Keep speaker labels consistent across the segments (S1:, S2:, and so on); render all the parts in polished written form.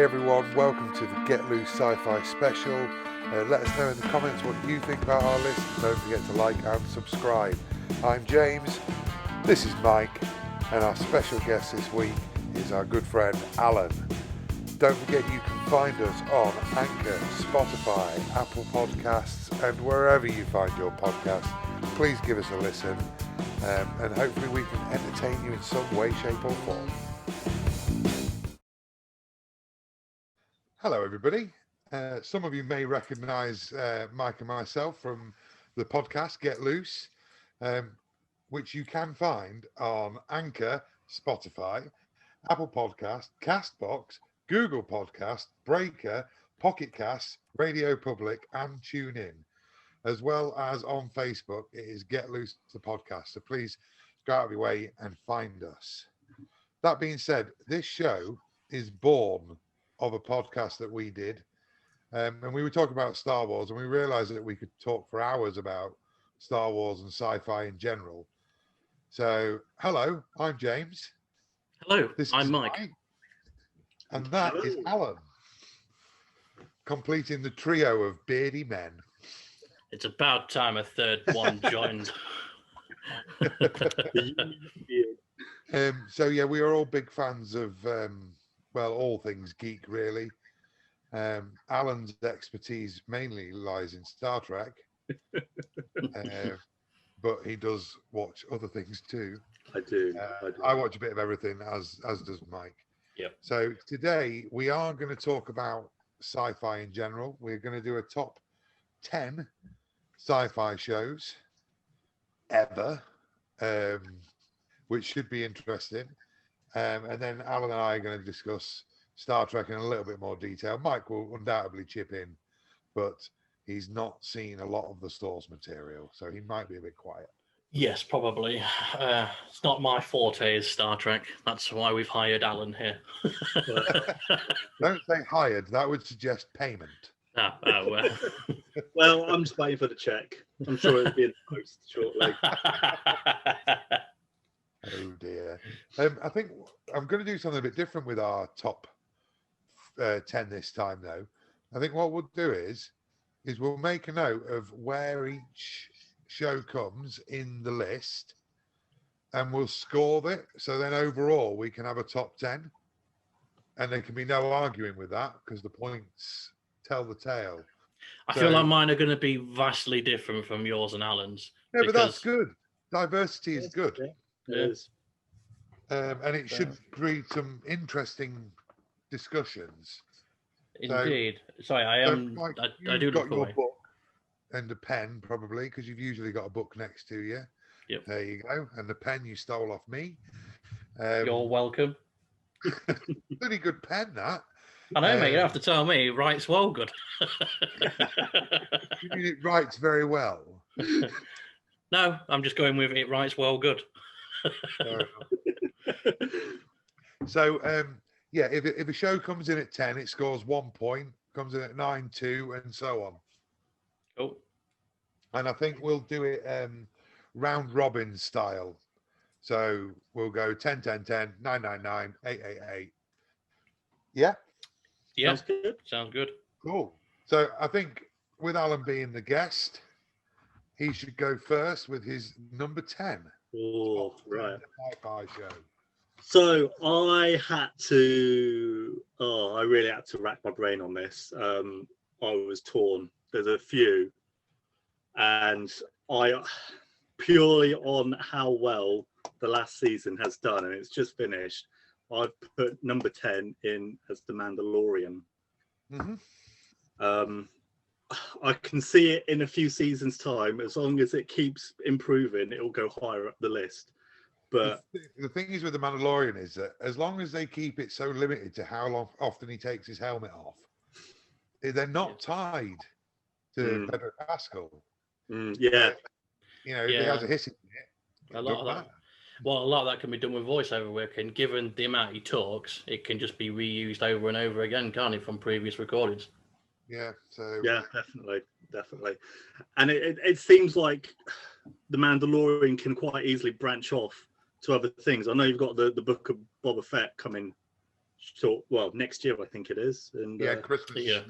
S1: Hey everyone, welcome to the Get Loose Sci-Fi special. Let us know in the comments what you think about our list. Don't forget to like and subscribe. I'm James, this is Mike, and our special guest this week is our good friend Alan. Don't forget you can find us on Anchor, Spotify, Apple Podcasts, and wherever you find your podcasts. Please give us a listen, and hopefully we can entertain you in some way, shape or form. Hello everybody. Some of you may recognise Mike and myself from the podcast Get Loose, which you can find on Anchor, Spotify, Apple Podcast, Castbox, Google Podcast, Breaker, Pocket Casts, Radio Public and TuneIn, as well as on Facebook. It is Get Loose the podcast, so please go out of your way and find us. That being said, this show is born of a podcast that we did, and we were talking about Star Wars, and we realized that we could talk for hours about Star Wars and sci-fi in general. So hello, I'm James.
S2: Hello, I'm Mike.
S1: And that is Alan, completing the trio of beardy men.
S2: It's about time a third one joined.
S1: So yeah, we are all big fans of all things geek, really. Alan's expertise mainly lies in Star Trek, but he does watch other things too.
S3: I do.
S1: I watch a bit of everything, as does Mike.
S2: Yep.
S1: So today we are going to talk about sci-fi in general. We're going to do a top 10 sci-fi shows ever, which should be interesting. And then Alan and I are going to discuss Star Trek in a little bit more detail. Mike will undoubtedly chip in, but he's not seen a lot of the source material, so he might be a bit quiet.
S2: Yes, probably. It's not my forte is Star Trek. That's why we've hired Alan here.
S1: Don't say hired. That would suggest payment.
S3: Well, I'm just waiting for the check. I'm sure it'll be in the post shortly.
S1: Oh dear. I think I'm going to do something a bit different with our top 10 this time, though. I think what we'll do is we'll make a note of where each show comes in the list, and we'll score it. So then overall we can have a top 10, and there can be no arguing with that because the points tell the tale.
S2: I feel like mine are going to be vastly different from yours and Alan's.
S1: Yeah, but that's good. Diversity is good.
S3: It is.
S1: And it should breed some interesting discussions.
S2: Indeed. Sorry, I do
S1: got
S2: look
S1: your
S2: away.
S1: book and a pen, probably, because you've usually got a book next to you.
S2: Yep.
S1: There you go. And the pen you stole off me.
S2: You're welcome.
S1: Pretty good pen, that.
S2: I know, mate. You don't have to tell me. It writes well good.
S1: You mean it writes very well?
S2: No, I'm just going with it writes well good.
S1: So, if a show comes in at 10, it scores 1 point, comes in at 9, 2, and so on.
S2: Cool.
S1: And I think we'll do it round robin style. So we'll go 10, 10, 10, 9, 9, 9, 8, 8, 8. Yeah?
S2: Yeah,
S3: Sounds good.
S2: Sounds good.
S1: Cool. So I think with Alan being the guest, he should go first with his number 10.
S3: Oh, right.
S1: Sci-fi show.
S3: So I really had to rack my brain on this. I was torn. There's a few, and I purely on how well the last season has done, and it's just finished. I've put number 10 in as The Mandalorian.
S1: Mm-hmm.
S3: I can see it in a few seasons' time. As long as it keeps improving, it will go higher up the list. But
S1: the thing is with The Mandalorian is that as long as they keep it so limited to how often he takes his helmet off, they're not tied to Pedro Pascal.
S3: Yeah.
S1: If he has a hiss in it,
S2: a lot of that. Well, a lot of that can be done with voiceover work, and given the amount he talks, it can just be reused over and over again, can't it, from previous recordings?
S1: Yeah. So
S3: yeah, definitely. And it seems like The Mandalorian can quite easily branch off to other things. I know you've got the Book of Boba Fett coming next year I think it is. And
S1: Yeah, Christmas
S2: yeah.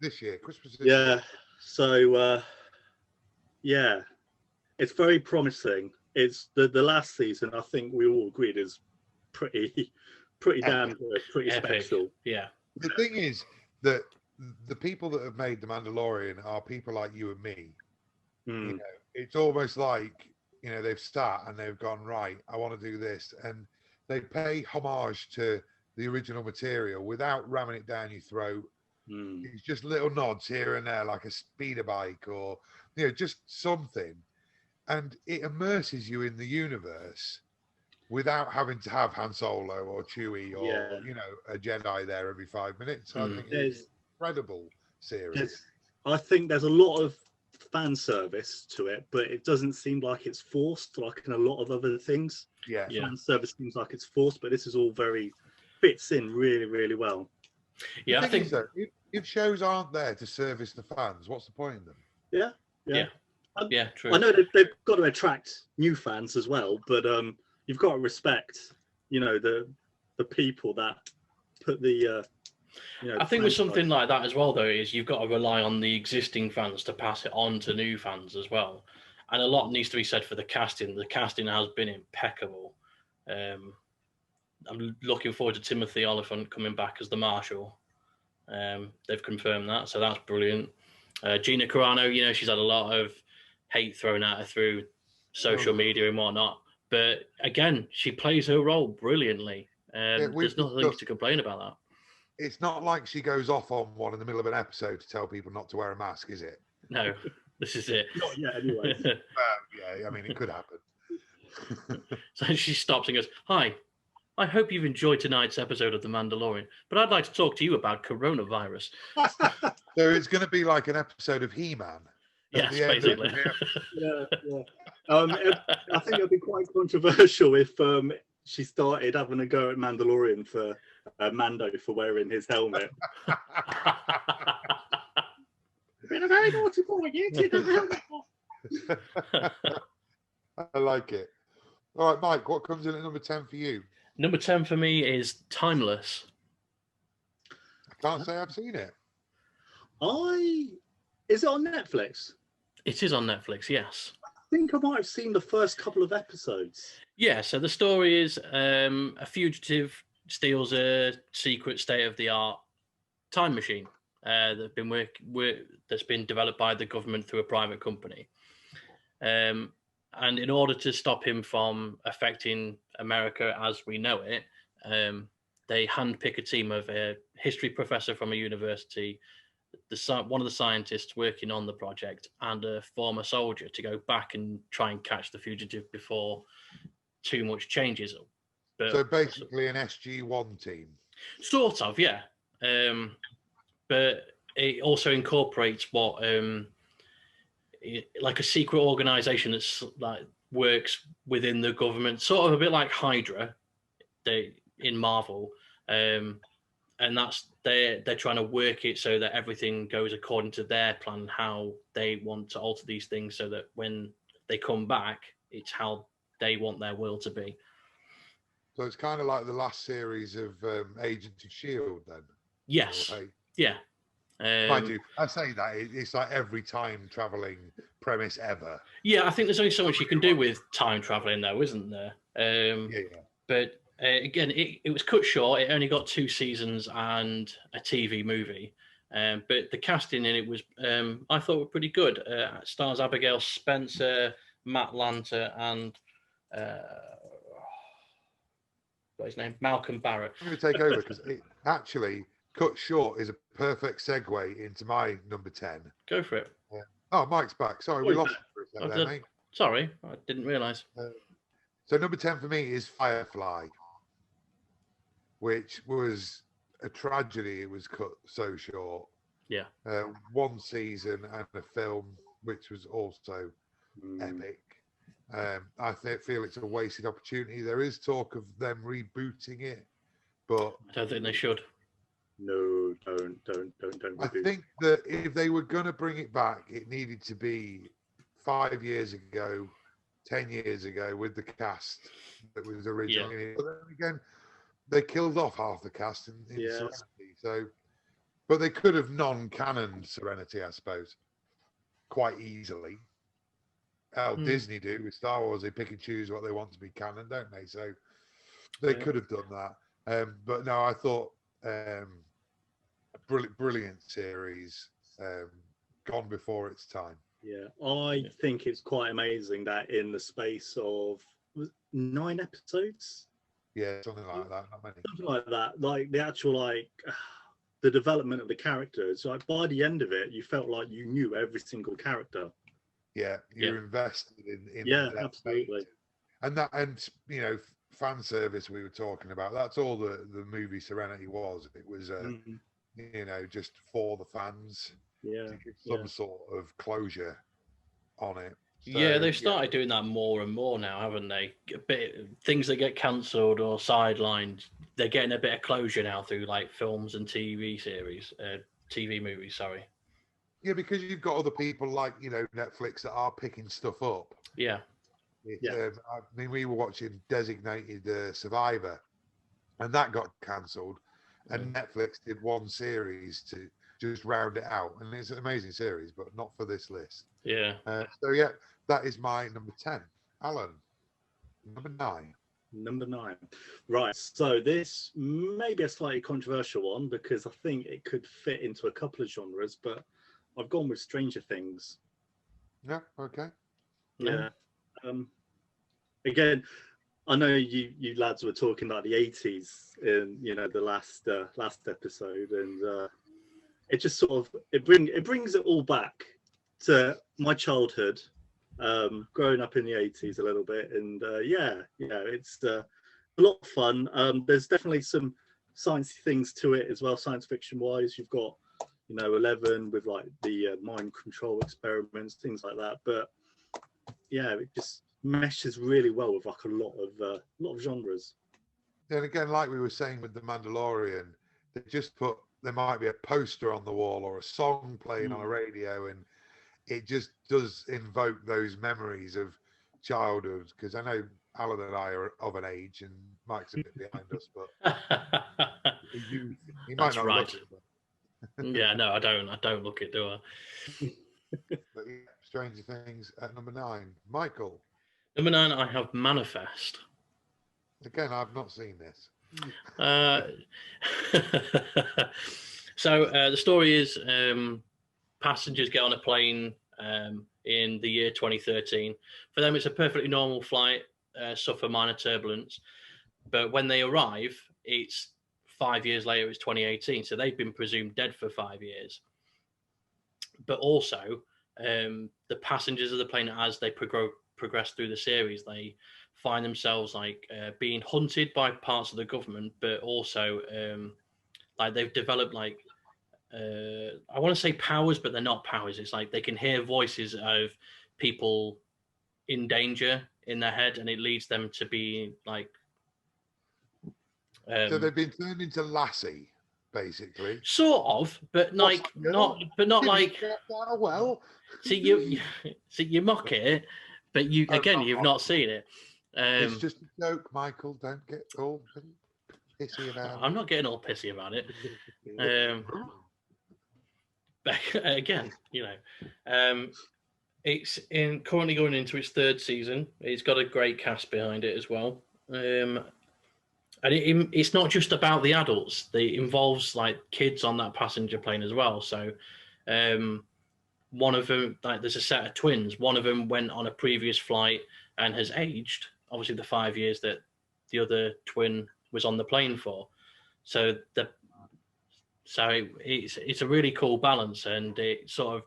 S1: This year. Christmas.
S3: yeah. So yeah, it's very promising. It's the last season. I think we all agreed is pretty damn good, pretty
S2: Epic.
S3: special.
S2: Yeah.
S1: The thing is that the people that have made The Mandalorian are people like you and me.
S3: Mm.
S1: You know, it's almost like, you know, they've sat and they've gone, right, I want to do this, and they pay homage to the original material without ramming it down your throat. It's just little nods here and there, like a speeder bike, or, you know, just something, and it immerses you in the universe without having to have Han Solo or Chewie or you know, a Jedi there every 5 minutes. I think it's an incredible series.
S3: I think there's a lot of fan service to it, but it doesn't seem like it's forced, like in a lot of other things.
S1: Yeah.
S3: Fan service seems like it's forced, but this is all very fits in really, really well.
S2: Yeah, I think
S1: so. If shows aren't there to service the fans, what's the point in them?
S2: Yeah, true.
S3: I know they've got to attract new fans as well, but you've got to respect, you know, the people that put the. You know,
S2: I think with something like that as well, though, is you've got to rely on the existing fans to pass it on to new fans as well, and a lot needs to be said for the casting. The casting has been impeccable. I'm looking forward to Timothy Oliphant coming back as the Marshal. They've confirmed that, so that's brilliant. Gina Carano, you know, she's had a lot of hate thrown at her through social media and whatnot, but again, she plays her role brilliantly. There's nothing to complain about that.
S1: It's not like she goes off on one in the middle of an episode to tell people not to wear a mask, is it?
S2: No, this is it.
S3: Not yet, anyway.
S1: Yeah, I mean, it could happen.
S2: So she stops and goes, "Hi, I hope you've enjoyed tonight's episode of The Mandalorian, but I'd like to talk to you about coronavirus."
S1: So it's going to be like an episode of He-Man.
S2: Yes, basically.
S3: Yeah. I think it'd be quite controversial if she started having a go at Mandalorian for Mando for wearing his helmet. Been a very naughty boy, you did the helmet.
S1: I like it. All right, Mike, what comes in at number 10 for you?
S2: Number 10 for me is Timeless.
S1: I can't say I've seen it.
S3: Is it on Netflix?
S2: It is on Netflix, yes.
S3: I think I might have seen the first couple of episodes.
S2: Yeah, so the story is a fugitive steals a secret state-of-the-art time machine that's been developed by the government through a private company. And in order to stop him from affecting America as we know it, they handpick a team of a history professor from a university, one of the scientists working on the project, and a former soldier to go back and try and catch the fugitive before too much changes.
S1: So basically an SG-1 team.
S2: Sort of, yeah. But it also incorporates what, like a secret organization that's like works within the government, sort of a bit like Hydra, in Marvel. And that's they're trying to work it so that everything goes according to their plan, how they want to alter these things, so that when they come back, it's how they want their world to be.
S1: So it's kind of like the last series of Agents of S.H.I.E.L.D. then?
S2: Yes. Yeah.
S1: Mind you, I say that, it's like every time traveling premise ever.
S2: Yeah, I think there's only so much you can do with time traveling, though, isn't there?
S1: Yeah.
S2: But again, it was cut short. It only got 2 seasons and a TV movie. But the casting in it was, I thought, were pretty good. Stars Abigail Spencer, Matt Lanter, and what's his name? Malcolm Barrett.
S1: I'm going to take over because it actually, cut short is a perfect segue into my number 10.
S2: Go for it.
S1: Oh, Mike's back. Sorry, we lost him for a second there, mate.
S2: Sorry, I didn't realise.
S1: So number 10 for me is Firefly, which was a tragedy. It was cut so short.
S2: Yeah.
S1: 1 season and a film, which was also epic. I feel it's a wasted opportunity. There is talk of them rebooting it, but
S2: I don't think they should.
S3: No, don't.
S1: I think that if they were going to bring it back, it needed to be 5 years ago, 10 years ago, with the cast that was originally. Yeah. But then again, they killed off half the cast in
S3: Yeah.
S1: Serenity. So, but they could have non-canon Serenity, I suppose, quite easily. How Disney do with Star Wars, they pick and choose what they want to be canon, don't they? So they could have done that. But no, I thought a brilliant series, gone before its time.
S3: Yeah, I think it's quite amazing that in the space of 9 episodes,
S1: Yeah, something like that. Not many.
S3: something like that, like the actual the development of the characters. Like by the end of it, you felt like you knew every single character.
S1: Yeah, you're invested in
S3: Yeah,
S1: their
S3: absolutely.
S1: fate. And you know, fan service we were talking about. That's all the movie Serenity was. It was you know, just for the fans to give some sort of closure on it. So,
S2: yeah, they've started doing that more and more now, haven't they? A bit things that get cancelled or sidelined, they're getting a bit of closure now through like films and TV series, TV movies. Sorry.
S1: Yeah, because you've got other people like, you know, Netflix that are picking stuff up.
S2: Yeah.
S1: I mean, we were watching Designated Survivor, and that got cancelled, and Netflix did one series to just round it out, and it's an amazing series, but not for this list.
S2: Yeah.
S1: So yeah, that is my number 10. Alan, number 9.
S3: Number 9. Right. So this may be a slightly controversial one because I think it could fit into a couple of genres, but I've gone with Stranger Things.
S1: Yeah. Okay.
S3: Yeah. Again, I know you lads were talking about the 80s in, you know, the last episode, and it just sort of it brings it all back to my childhood, growing up in the 80s a little bit, and it's a lot of fun. There's definitely some sciencey things to it as well, science fiction wise. You've got, you know, 11 with like the mind control experiments, things like that, but yeah, it just meshes really well with like a lot of genres.
S1: Then again, like we were saying with The Mandalorian, they just put, there might be a poster on the wall or a song playing on a radio, and it just does invoke those memories of childhood. Because I know Alan and I are of an age, and Mike's a bit behind us, but he might not look it.
S2: Yeah, no, I don't look it, do I?
S1: But yeah, Stranger Things at number 9. Michael.
S2: Number 9, I have Manifest.
S1: Again, I've not seen this.
S2: So the story is passengers get on a plane in the year 2013. For them, it's a perfectly normal flight, suffer minor turbulence. But when they arrive, it's 5 years later, it's 2018. So they've been presumed dead for 5 years. But also, the passengers of the plane, as they progress through the series, they find themselves like being hunted by parts of the government, but also like they've developed like I want to say powers, but they're not powers. It's like they can hear voices of people in danger in their head, and it leads them to be like.
S1: So they've been turned into Lassie, basically.
S2: Sort of, but like not like.
S1: Well,
S2: See you mock it, but you've not seen it.
S1: It's just a joke, Michael. Don't get all pissy about it.
S2: I'm not getting all pissy about it. Again, you know, it's currently going into its 3rd season. It's got a great cast behind it as well, and it's not just about the adults. It involves like kids on that passenger plane as well. So, one of them, like, there's a set of twins. One of them went on a previous flight and has aged. Obviously, the 5 years that the other twin was on the plane for. So it's a really cool balance, and it sort of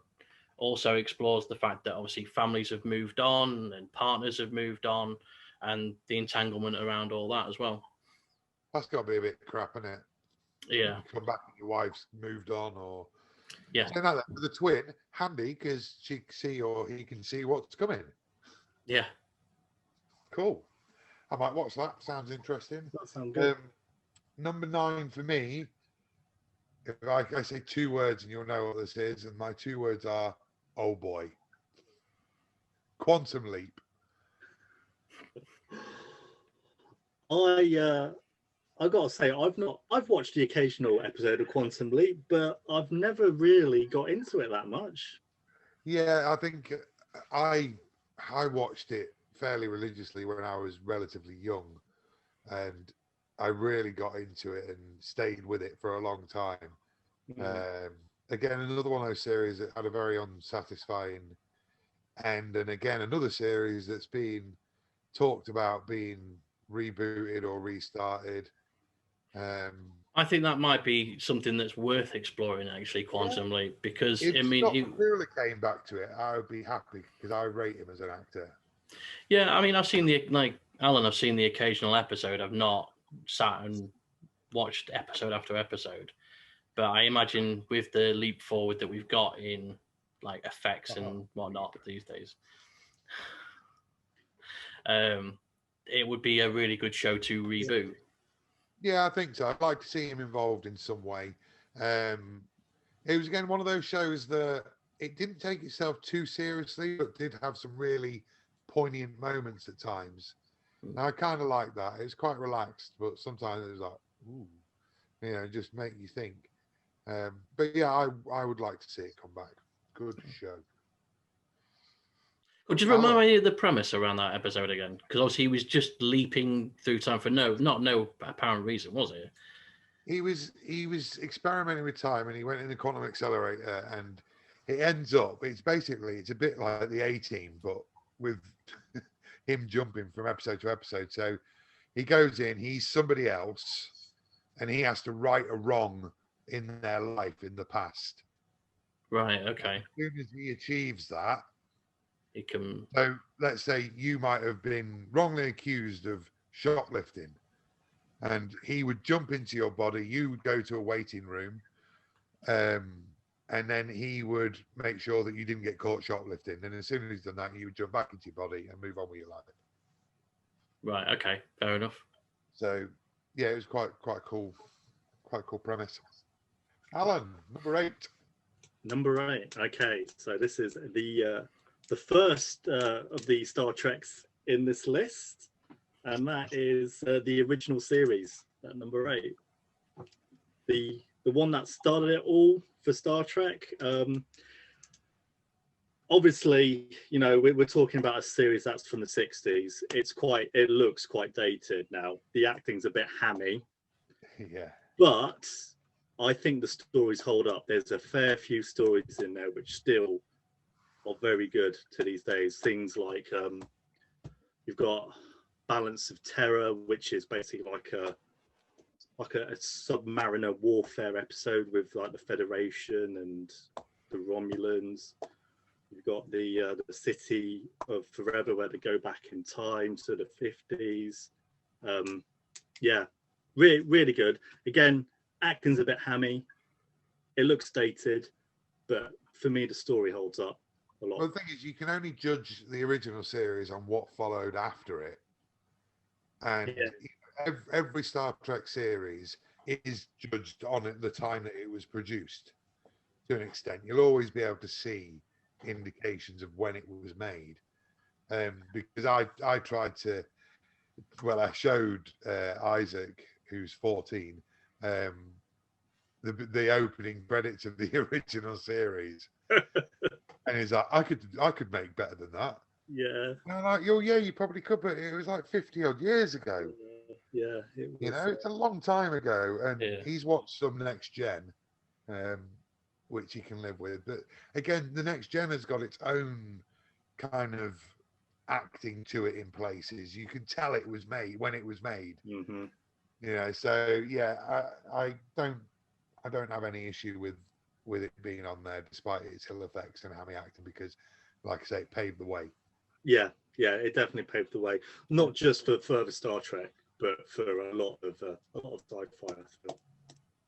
S2: also explores the fact that obviously families have moved on and partners have moved on, and the entanglement around all that as well.
S1: That's got to be a bit crap, isn't it?
S2: Yeah.
S1: You come back and your wife's moved on, or
S2: yeah.
S1: So like for the twin, handy because she can see or he can see what's coming.
S2: Yeah.
S1: Cool. I might watch that. Sounds interesting.
S3: That sounds good.
S1: Number 9 for me. If I say 2 words and you'll know what this is, and my 2 words are, oh boy. Quantum Leap.
S3: I gotta say, I've watched the occasional episode of Quantum Leap, but I've never really got into it that much.
S1: Yeah, I think I watched it fairly religiously when I was relatively young, and I really got into it and stayed with it for a long time. Again, another one of those series that had a very unsatisfying end, and again, another series that's been talked about being rebooted or restarted.
S2: I think that might be something that's worth exploring, actually, Quantum Leap, because
S1: if
S2: I mean,
S1: Scott Bakula came back to it, I would be happy because I rate him as an actor.
S2: yeah, I mean, I've seen Alan. I've seen the occasional episode. I've not sat and watched episode after episode, but I imagine with the leap forward that we've got in like effects and whatnot these days, it would be a really good show to reboot.
S1: Yeah, I think so. I'd like to see him involved in some way. It was again one of those shows that it didn't take itself too seriously, but did have some really poignant moments at times. And I kind of like that. It was quite relaxed, but sometimes it was like, ooh, just make you think. But yeah, I would like to see it come back. Good show.
S2: Well, just remind me of the premise around that episode again, because obviously he was just leaping through time for no apparent reason, was it?
S1: He was experimenting with time, and he went in the quantum accelerator, and it ends up. It's a bit like the A-Team, but with him jumping from episode to episode. So he goes in, he's somebody else, and he has to right a wrong in their life in the past.
S2: Right. Okay.
S1: As soon as he achieves that,
S2: he can.
S1: So let's say you might have been wrongly accused of shoplifting, and he would jump into your body. You would go to a waiting room, and then he would make sure that you didn't get caught shoplifting. And as soon as he's done that, you would jump back into your body and move on with your life.
S2: Right. Okay. Fair enough.
S1: So yeah, it was quite cool premise. Alan, number 8.
S3: Number 8. Okay, so this is the first of the Star Treks in this list, and that is the original series at number 8. The one that started it all for Star Trek. Obviously, we're talking about a series that's from the 60s. It looks quite dated now. The acting's a bit hammy.
S1: Yeah.
S3: But I think the stories hold up. There's a fair few stories in there which still are very good to these days. Things like you've got Balance of Terror, which is basically like a submariner warfare episode with like the Federation and the Romulans. You've got the City of Forever, where they go back in time to the 50s. Yeah, really, really good. Again, acting's a bit hammy. It looks dated, but for me, the story holds up a lot.
S1: Well, the thing is, you can only judge the original series on what followed after it. And every Star Trek series is judged on the time that it was produced to an extent. You'll always be able to see indications of when it was made. Because I tried to, I showed Isaac, who's 14, the opening credits of the original series. And he's like, I could make better than that.
S3: Yeah.
S1: And I'm like, you probably could, but it was like 50 odd years ago.
S3: Yeah.
S1: It's a long time ago, and he's watched some Next Gen, which he can live with. But again, the Next Gen has got its own kind of acting to it in places. You can tell it was made when it was made.
S3: Mm-hmm.
S1: So yeah, I don't have any issue with it being on there, despite its ill effects and hammy acting, because, like I say, it paved the way.
S3: Yeah, it definitely paved the way, not just for further Star Trek, but for a lot of sci-fi, I feel.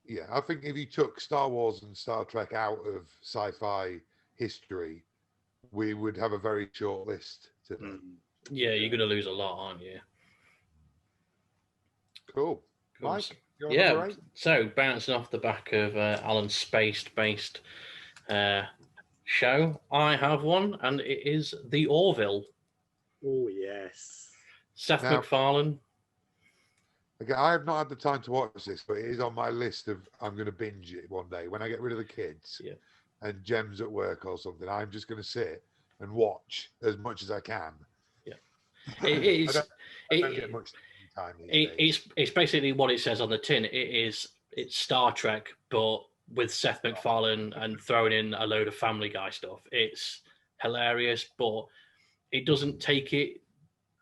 S1: Yeah, I think if you took Star Wars and Star Trek out of sci-fi history, we would have a very short list today.
S2: Yeah, you're going to lose a lot, aren't you?
S1: Cool. Mike?
S2: Yeah, so bouncing off the back of Alan's space-based show, I have one, and it is The Orville.
S3: Oh, yes.
S2: Seth MacFarlane.
S1: Again, I have not had the time to watch this, but it is on my list of I'm going to binge it one day when I get rid of the kids
S2: Yeah.
S1: and Jem's at work or something. I'm just going to sit and watch as much as I can.
S2: Yeah.
S1: I
S2: It is.
S1: don't get much time these days.
S2: It's basically what it says on the tin. It's Star Trek, but with Seth MacFarlane and throwing in a load of Family Guy stuff. It's hilarious, but it doesn't take it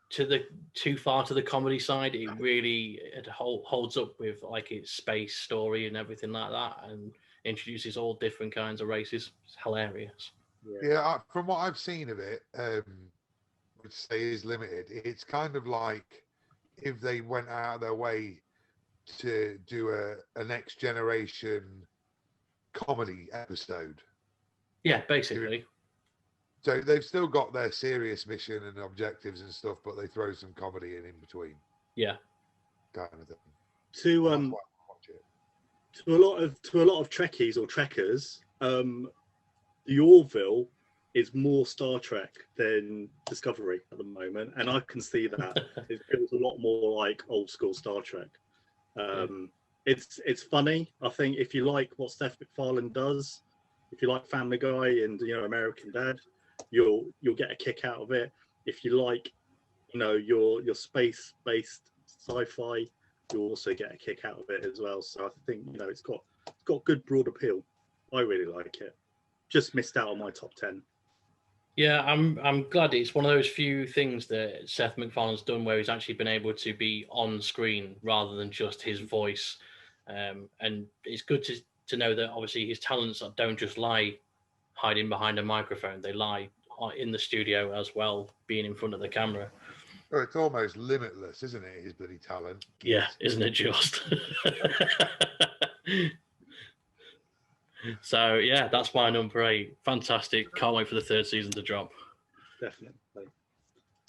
S2: too far to the comedy side. It holds up with like its space story and everything like that, and introduces all different kinds of races. It's hilarious.
S1: Yeah, from what I've seen of it, which say is limited, it's kind of like if they went out of their way to do a next generation comedy episode.
S2: Yeah, basically.
S1: So they've still got their serious mission and objectives and stuff, but they throw some comedy in between.
S2: Yeah,
S1: kind of thing.
S3: To a lot of Trekkies or Trekkers, the Orville is more Star Trek than Discovery at the moment, and I can see that it feels a lot more like old school Star Trek. It's funny. I think if you like what Seth MacFarlane does, if you like Family Guy and American Dad, you'll get a kick out of it. If you like your space based sci-fi, you'll also get a kick out of it as well. So I think it's got good broad appeal. I really like it. Just missed out on my top 10.
S2: Yeah, I'm glad it's one of those few things that Seth MacFarlane's done where he's actually been able to be on screen rather than just his voice, and it's good to know that obviously his talents don't just lie hiding behind a microphone; they lie in the studio as well, being in front of the camera.
S1: Oh, it's almost limitless, isn't it? His bloody talent.
S2: Yeah, isn't it just? So yeah, that's my number 8. Fantastic. Can't wait for the 3rd season to drop.
S3: Definitely.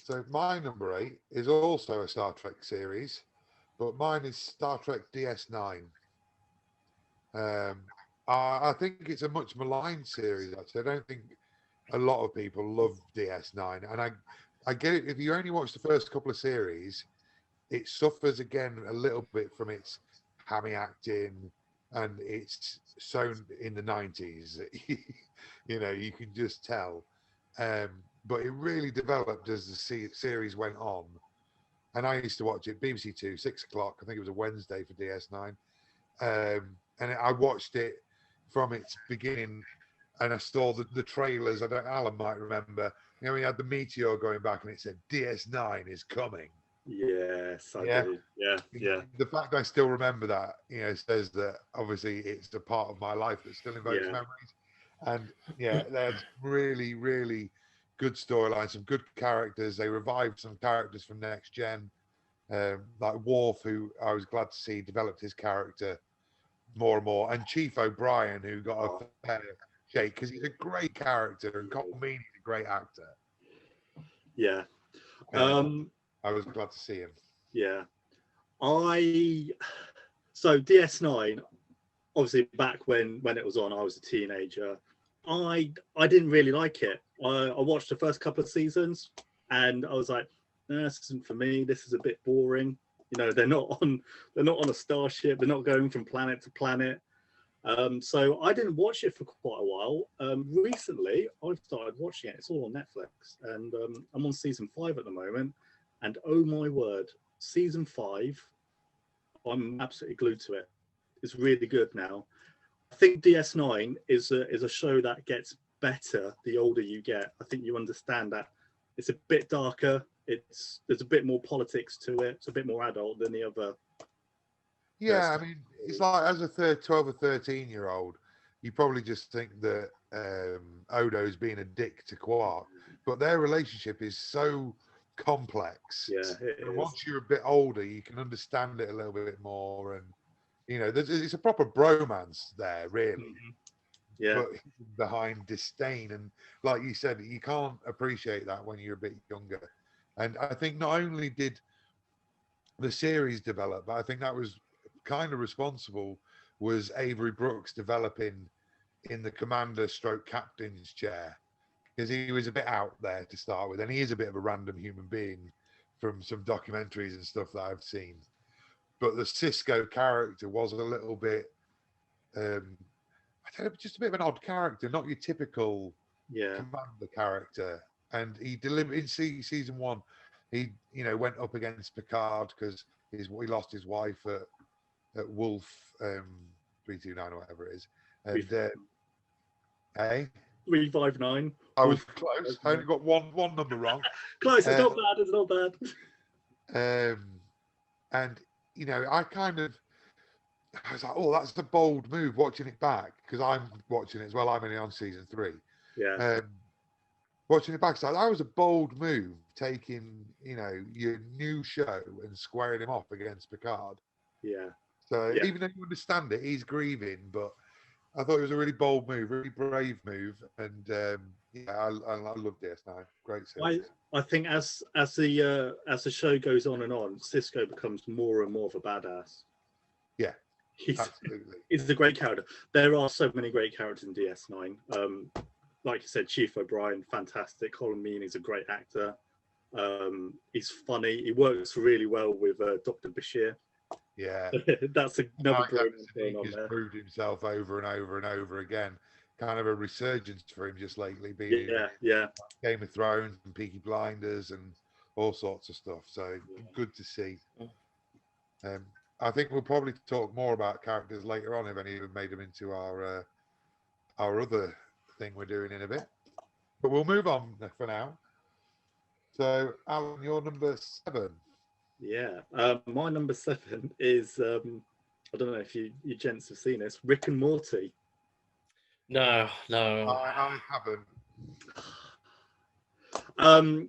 S1: So my number 8 is also a Star Trek series, but mine is Star Trek DS9. I think it's a much maligned series. Actually, I don't think a lot of people love DS9, and I get it. If you only watch the first couple of series, it suffers again a little bit from its hammy acting, and it's sewn in the 90s. You can just tell. But it really developed as the series went on. And I used to watch it, BBC Two, 6 o'clock. I think it was a Wednesday for DS9. And I watched it from its beginning, and I saw the trailers. Alan might remember. We had the meteor going back, and it said DS9 is coming.
S3: Yes, I do. Yeah.
S1: The fact I still remember that, says that obviously it's a part of my life that still invokes memories. And there's really, really good storylines, some good characters. They revived some characters from Next Gen, like Worf, who I was glad to see developed his character more and more, and Chief O'Brien, who got a fair shake because he's a great character, and Cole Meany's a great actor.
S3: Yeah.
S1: I was glad to see him.
S3: Yeah. So DS9, obviously back when it was on, I was a teenager. I didn't really like it. I watched the first couple of seasons and I was like, no, this isn't for me. This is a bit boring. They're not on a starship. They're not going from planet to planet. So I didn't watch it for quite a while. Recently, I've started watching it. It's all on Netflix, and I'm on season 5 at the moment. And oh my word, season 5, I'm absolutely glued to it. It's really good now. I think DS9 is a show that gets better the older you get. I think you understand that it's a bit darker. There's a bit more politics to it. It's a bit more adult than the other.
S1: Yeah, I mean, it's like as a 12 or 13-year-old, you probably just think that Odo's being a dick to Quark, but their relationship is so complex.
S3: Yeah,
S1: and once you're a bit older, you can understand it a little bit more, and it's a proper bromance there, really.
S3: Mm-hmm. Yeah.
S1: But behind disdain, and like you said, you can't appreciate that when you're a bit younger. And I think not only did the series develop, but I think that was kind of responsible was Avery Brooks developing in the commander stroke captain's chair, because he was a bit out there to start with, and he is a bit of a random human being from some documentaries and stuff that I've seen. but the Cisco character was a little bit, I don't know, just a bit of an odd character, not your typical commander character. And he delivered in season 1. He, went up against Picard because he lost his wife at Wolf 329 or whatever it is. And
S3: 359.
S1: I was close. I only got one number wrong.
S3: Close. It's not bad. It's not bad.
S1: And I was like, oh, that's a bold move. Watching it back because I'm watching it as well. I'm only on season 3.
S3: Yeah.
S1: Watching it back, so that was a bold move, taking your new show and squaring him off against Picard.
S3: Yeah.
S1: So even though you understand it, he's grieving, but I thought it was a really bold move, really brave move, and I love DS9. Great series.
S3: I think as the show goes on and on, Cisco becomes more and more of a badass.
S1: Yeah, absolutely.
S3: He's a great character. There are so many great characters in DS9. Like you said, Chief O'Brien, fantastic. Colin Meaney is a great actor. He's funny. He works really well with Dr. Bashir.
S1: Yeah,
S3: that's another great thing on
S1: he's
S3: there.
S1: proved himself over and over and over again. Kind of a resurgence for him just lately, being Game of Thrones and Peaky Blinders and all sorts of stuff. So good to see. I think we'll probably talk more about characters later on if any of them made them into our other thing we're doing in a bit. But we'll move on for now. So, Alan, you're number 7.
S3: Yeah, my number 7 is I don't know if you gents have seen this, Rick and Morty.
S2: No,
S1: I
S3: haven't.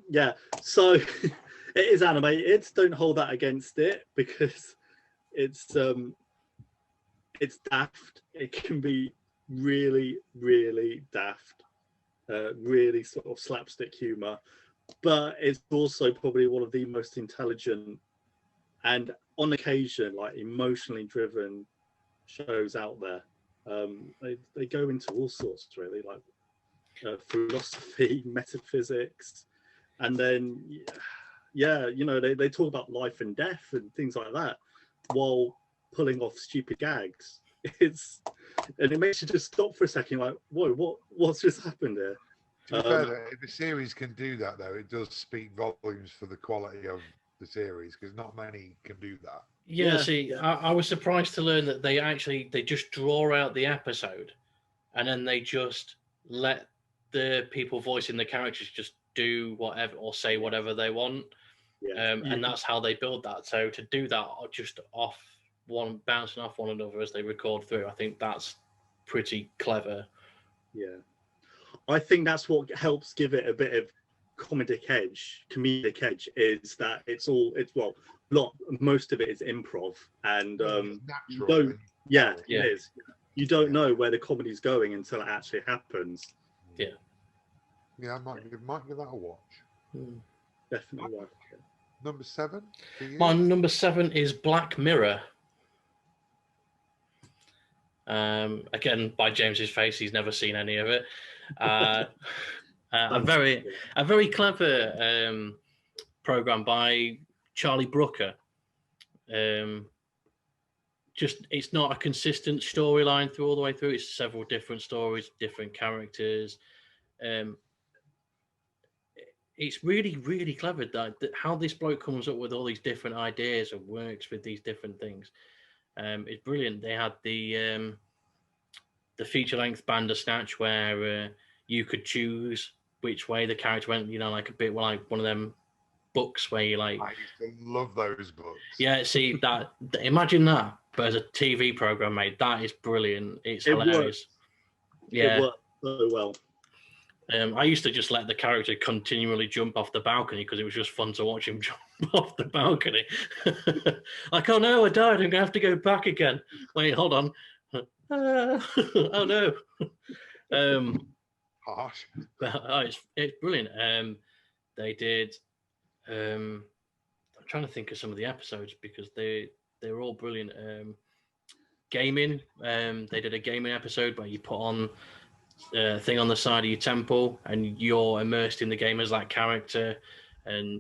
S3: Yeah, so it is animated. Don't hold that against it because it's daft. It can be really, really daft, really sort of slapstick humor. But it's also probably one of the most intelligent and on occasion like emotionally driven shows out there. They go into all sorts really, like philosophy, metaphysics, and then they talk about life and death and things like that while pulling off stupid gags. And it makes you just stop for a second, like, whoa, what's just happened here?
S1: To be fair, if the series can do that, though, it does speak volumes for the quality of the series because not many can do that.
S2: I was surprised to learn that they just draw out the episode and then they just let the people voicing the characters just do whatever or say whatever they want. And that's how they build that. So to do that just bouncing off one another as they record through, I think that's pretty clever.
S3: Yeah. I think that's what helps give it a bit of comedic edge is that most of it is improv and
S1: natural.
S3: It is. You don't know where the comedy's going until it actually happens.
S2: Yeah,
S1: I might give that a watch.
S3: Definitely watch it.
S1: Number 7 for you?
S2: My number 7 is Black Mirror. Again, by James's face, he's never seen any of it. A very clever program by Charlie Brooker. It's not a consistent storyline all the way through. It's several different stories, different characters. It's really, really clever that how this bloke comes up with all these different ideas and works with these different things. It's brilliant. They had the feature-length Bandersnatch where you could choose which way the character went. Like a bit like one of them books where you like.
S1: I used to love those books.
S2: Yeah, see that. Imagine that, but as a TV program, mate, that is brilliant. It's hilarious.
S3: It worked so well.
S2: I used to just let the character continually jump off the balcony because it was just fun to watch him jump off the balcony. Like, oh no, I died. I'm going to have to go back again. Wait, hold on. Oh no.
S1: Harsh.
S2: It's brilliant. They did. I'm trying to think of some of the episodes because they're all brilliant. Gaming. They did a gaming episode where you put on thing on the side of your temple and you're immersed in the game as that character, and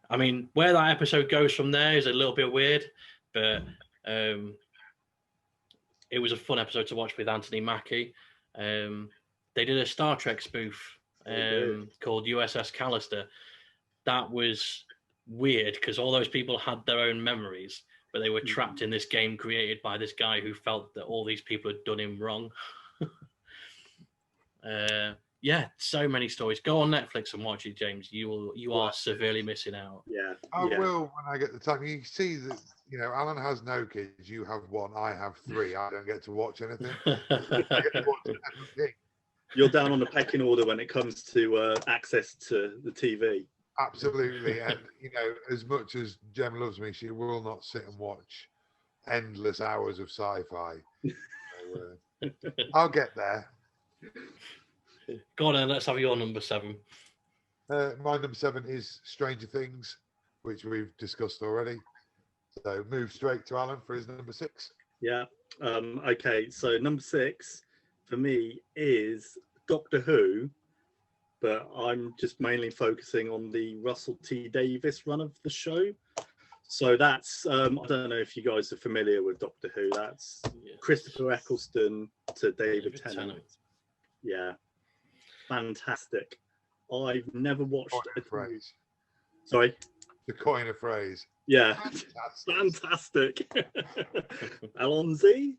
S2: I mean, where that episode goes from there is a little bit weird, but it was a fun episode to watch with Anthony Mackie. They did a Star Trek spoof called USS Callister. That was weird because all those people had their own memories, but they were trapped in this game created by this guy who felt that all these people had done him wrong. Yeah, so many stories. Go on Netflix and watch it, James. You are severely missing out.
S3: Yeah,
S1: I will when I get the time. You see that, you know, Alan has no kids. You have one. I have three. I don't get to watch anything. I get to watch everything.
S3: You're down on the pecking order when it comes to access to the TV.
S1: Absolutely, and you know, as much as Jem loves me, she will not sit and watch endless hours of sci-fi. So, I'll get there.
S2: Go on then, let's have your number 7.
S1: My number 7 is Stranger Things, which we've discussed already. So move straight to Alan for his number 6.
S3: Yeah. Okay. So number 6 for me is Doctor Who, but I'm just mainly focusing on the Russell T Davies run of the show. So that's I don't know if you guys are familiar with Doctor Who. That's Christopher Eccleston to David Tennant. Yeah. Fantastic. I've never watched a
S1: phrase.
S3: Sorry?
S1: To coin a phrase.
S3: Yeah. Fantastic. Alonzi.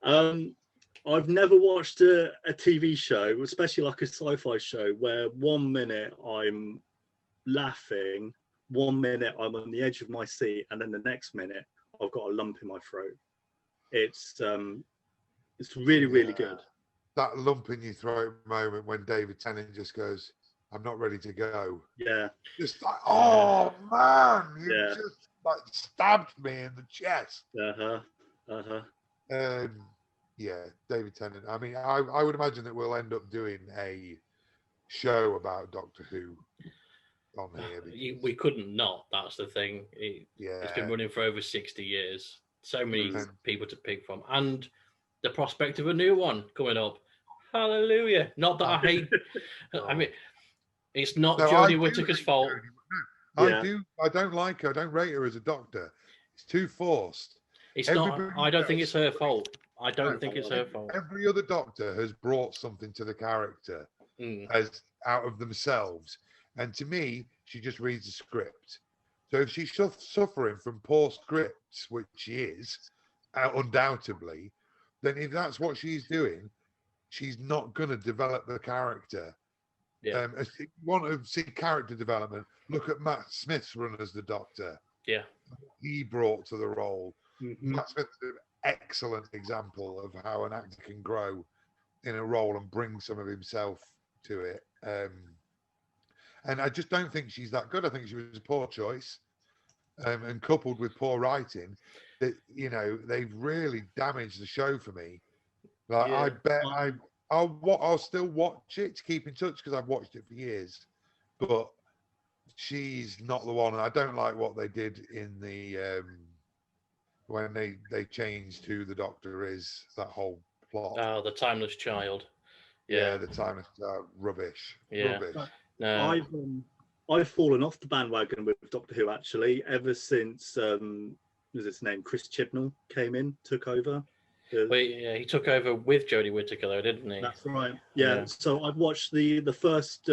S3: I've never watched a TV show, especially like a sci-fi show, where 1 minute I'm laughing, 1 minute I'm on the edge of my seat, and then the next minute I've got a lump in my throat. It's really, really good.
S1: That lump in your throat moment when David Tennant just goes, "I'm not ready to go."
S3: Yeah.
S1: Just like, oh man, you just like stabbed me in the chest. Yeah, David Tennant. I mean, I would imagine that we'll end up doing a show about Doctor Who on here.
S2: We couldn't not. That's the thing. It's been running for over 60 years. So many people to pick from, and the prospect of a new one coming up. Hallelujah! Not that I hate. I mean, it's not Jodie Whittaker's fault.
S1: I don't like her. I don't rate her as a doctor. It's too forced.
S2: It's not. I don't think it's her fault. I don't think it's her fault.
S1: Every other doctor has brought something to the character as out of themselves, and to me, she just reads the script. So if she's suffering from poor scripts, which she is, undoubtedly, then if that's what she's doing, she's not going to develop the character.
S2: Yeah.
S1: If you want to see character development, look at Matt Smith's run as the Doctor.
S2: Yeah.
S1: He brought to the role. Matt Smith is an excellent example of how an actor can grow in a role and bring some of himself to it. And I just don't think she's that good. I think she was a poor choice. And coupled with poor writing, that, you know, they've really damaged the show for me. Like, I bet I'll still watch it to keep in touch because I've watched it for years, but she's not the one. And I don't like what they did in the when they changed who the Doctor is. That whole plot.
S2: Oh, the Timeless Child.
S1: Yeah, the Timeless rubbish.
S2: Yeah.
S1: Rubbish.
S2: No.
S3: I've fallen off the bandwagon with Doctor Who actually ever since was his name Chris Chibnall came in, took over.
S2: Well, yeah, he took over with Jodie Whittaker, though, didn't he?
S3: That's right. Yeah. So I've watched the first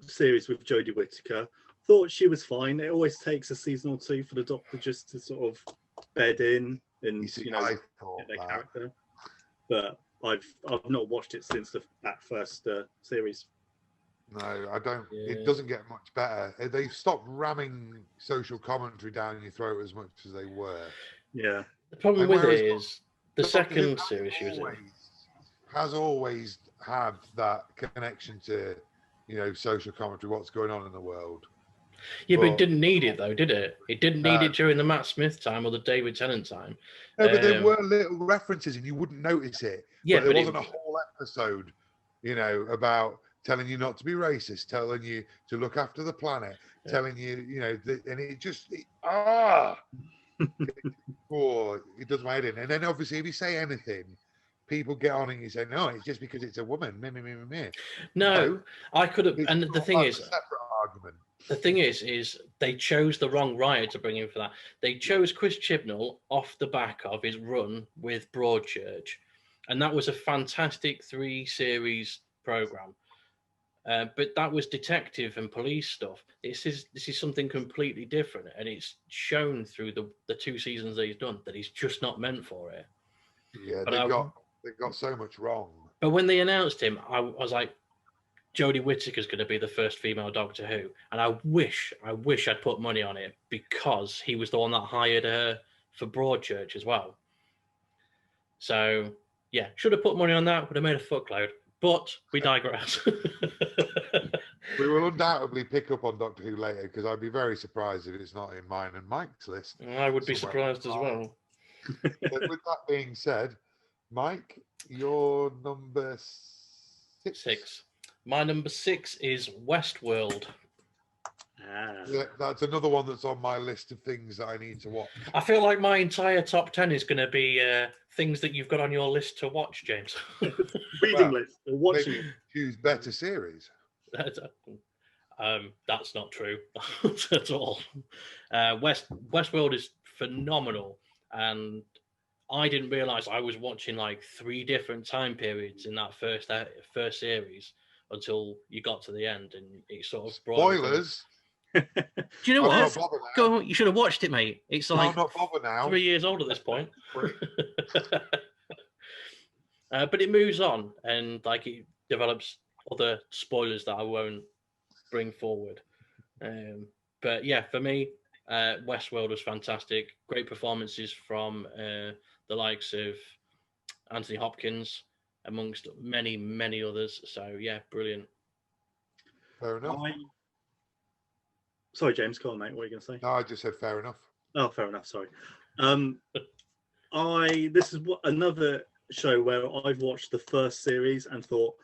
S3: series with Jodie Whittaker. Thought she was fine. It always takes a season or two for the Doctor just to sort of bed in and get their character. But I've not watched it since that first series.
S1: No, I don't. Yeah. It doesn't get much better. They've stopped ramming social commentary down your throat as much as they were.
S3: Yeah.
S2: The problem with it is the second series she was in
S1: has always had that connection to, you know, social commentary, what's going on in the world.
S2: Yeah, but it didn't need it though, did it? It didn't need it during the Matt Smith time or the David Tennant time.
S1: No, but there were little references and you wouldn't notice it.
S2: Yeah,
S1: but there wasn't a whole episode, you know, about telling you not to be racist, telling you to look after the planet, telling you, you know, and it just, it does my head in. And then obviously if you say anything, people get on and you say, no, it's just because it's a woman.
S2: No, I could have, and the thing is,
S1: separate argument.
S2: The thing is they chose the wrong writer to bring in for that. They chose Chris Chibnall off the back of his run with Broadchurch, and that was a fantastic 3-series program. But that was detective and police stuff. This is something completely different, and it's shown through the 2 seasons that he's done that he's just not meant for it.
S1: Yeah,
S2: But
S1: they got so much wrong.
S2: But when they announced him, I was like, Jodie Whittaker's going to be the first female Doctor Who, and I wish I'd put money on it because he was the one that hired her for Broadchurch as well. So yeah, should have put money on that. Would have made a fuckload. But we digress.
S1: We will undoubtedly pick up on Doctor Who later because I'd be very surprised if it's not in mine and Mike's list.
S2: I would be surprised as well.
S1: But with that being said, Mike, your number 6.
S2: My number 6 is Westworld.
S1: Yeah, that's another one that's on my list of things that I need to watch.
S2: I feel like my entire top 10 is going to be things that you've got on your list to watch, James.
S3: Reading list or watching.
S1: Maybe choose better series.
S2: That's not true at all. Westworld is phenomenal, and I didn't realize I was watching like 3 different time periods in that first series until you got to the end, and it sort of brought
S1: Spoilers.
S2: Do you know what?
S1: Go
S2: Go on, you should have watched it, mate. It's like
S1: I'm not bothered now.
S2: 3 years old at this point. But it moves on, and like it develops other spoilers that I won't bring forward. But yeah, for me, Westworld was fantastic. Great performances from the likes of Anthony Hopkins, amongst many, many others. So yeah, brilliant.
S1: Fair enough.
S3: Sorry, James, go on, mate. What are you going to say?
S1: No, I just said fair enough.
S3: Oh, fair enough. Sorry. This is another show where I've watched the first series and thought,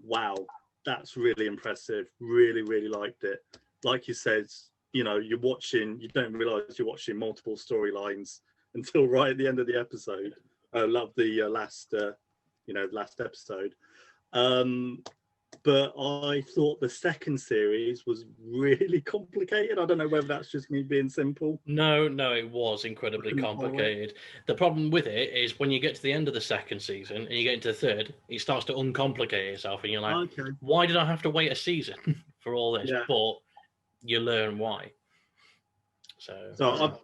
S3: wow, that's really impressive. Really, really liked it. Like you said, you don't realize you're watching multiple storylines until right at the end of the episode. I love the last episode. But I thought the second series was really complicated. I don't know whether that's just me being simple.
S2: No, it was incredibly complicated. The problem with it is when you get to the end of the second season and you get into the third, it starts to uncomplicate itself, and you're like, okay, why did I have to wait a season for all this? Yeah. But you learn why. So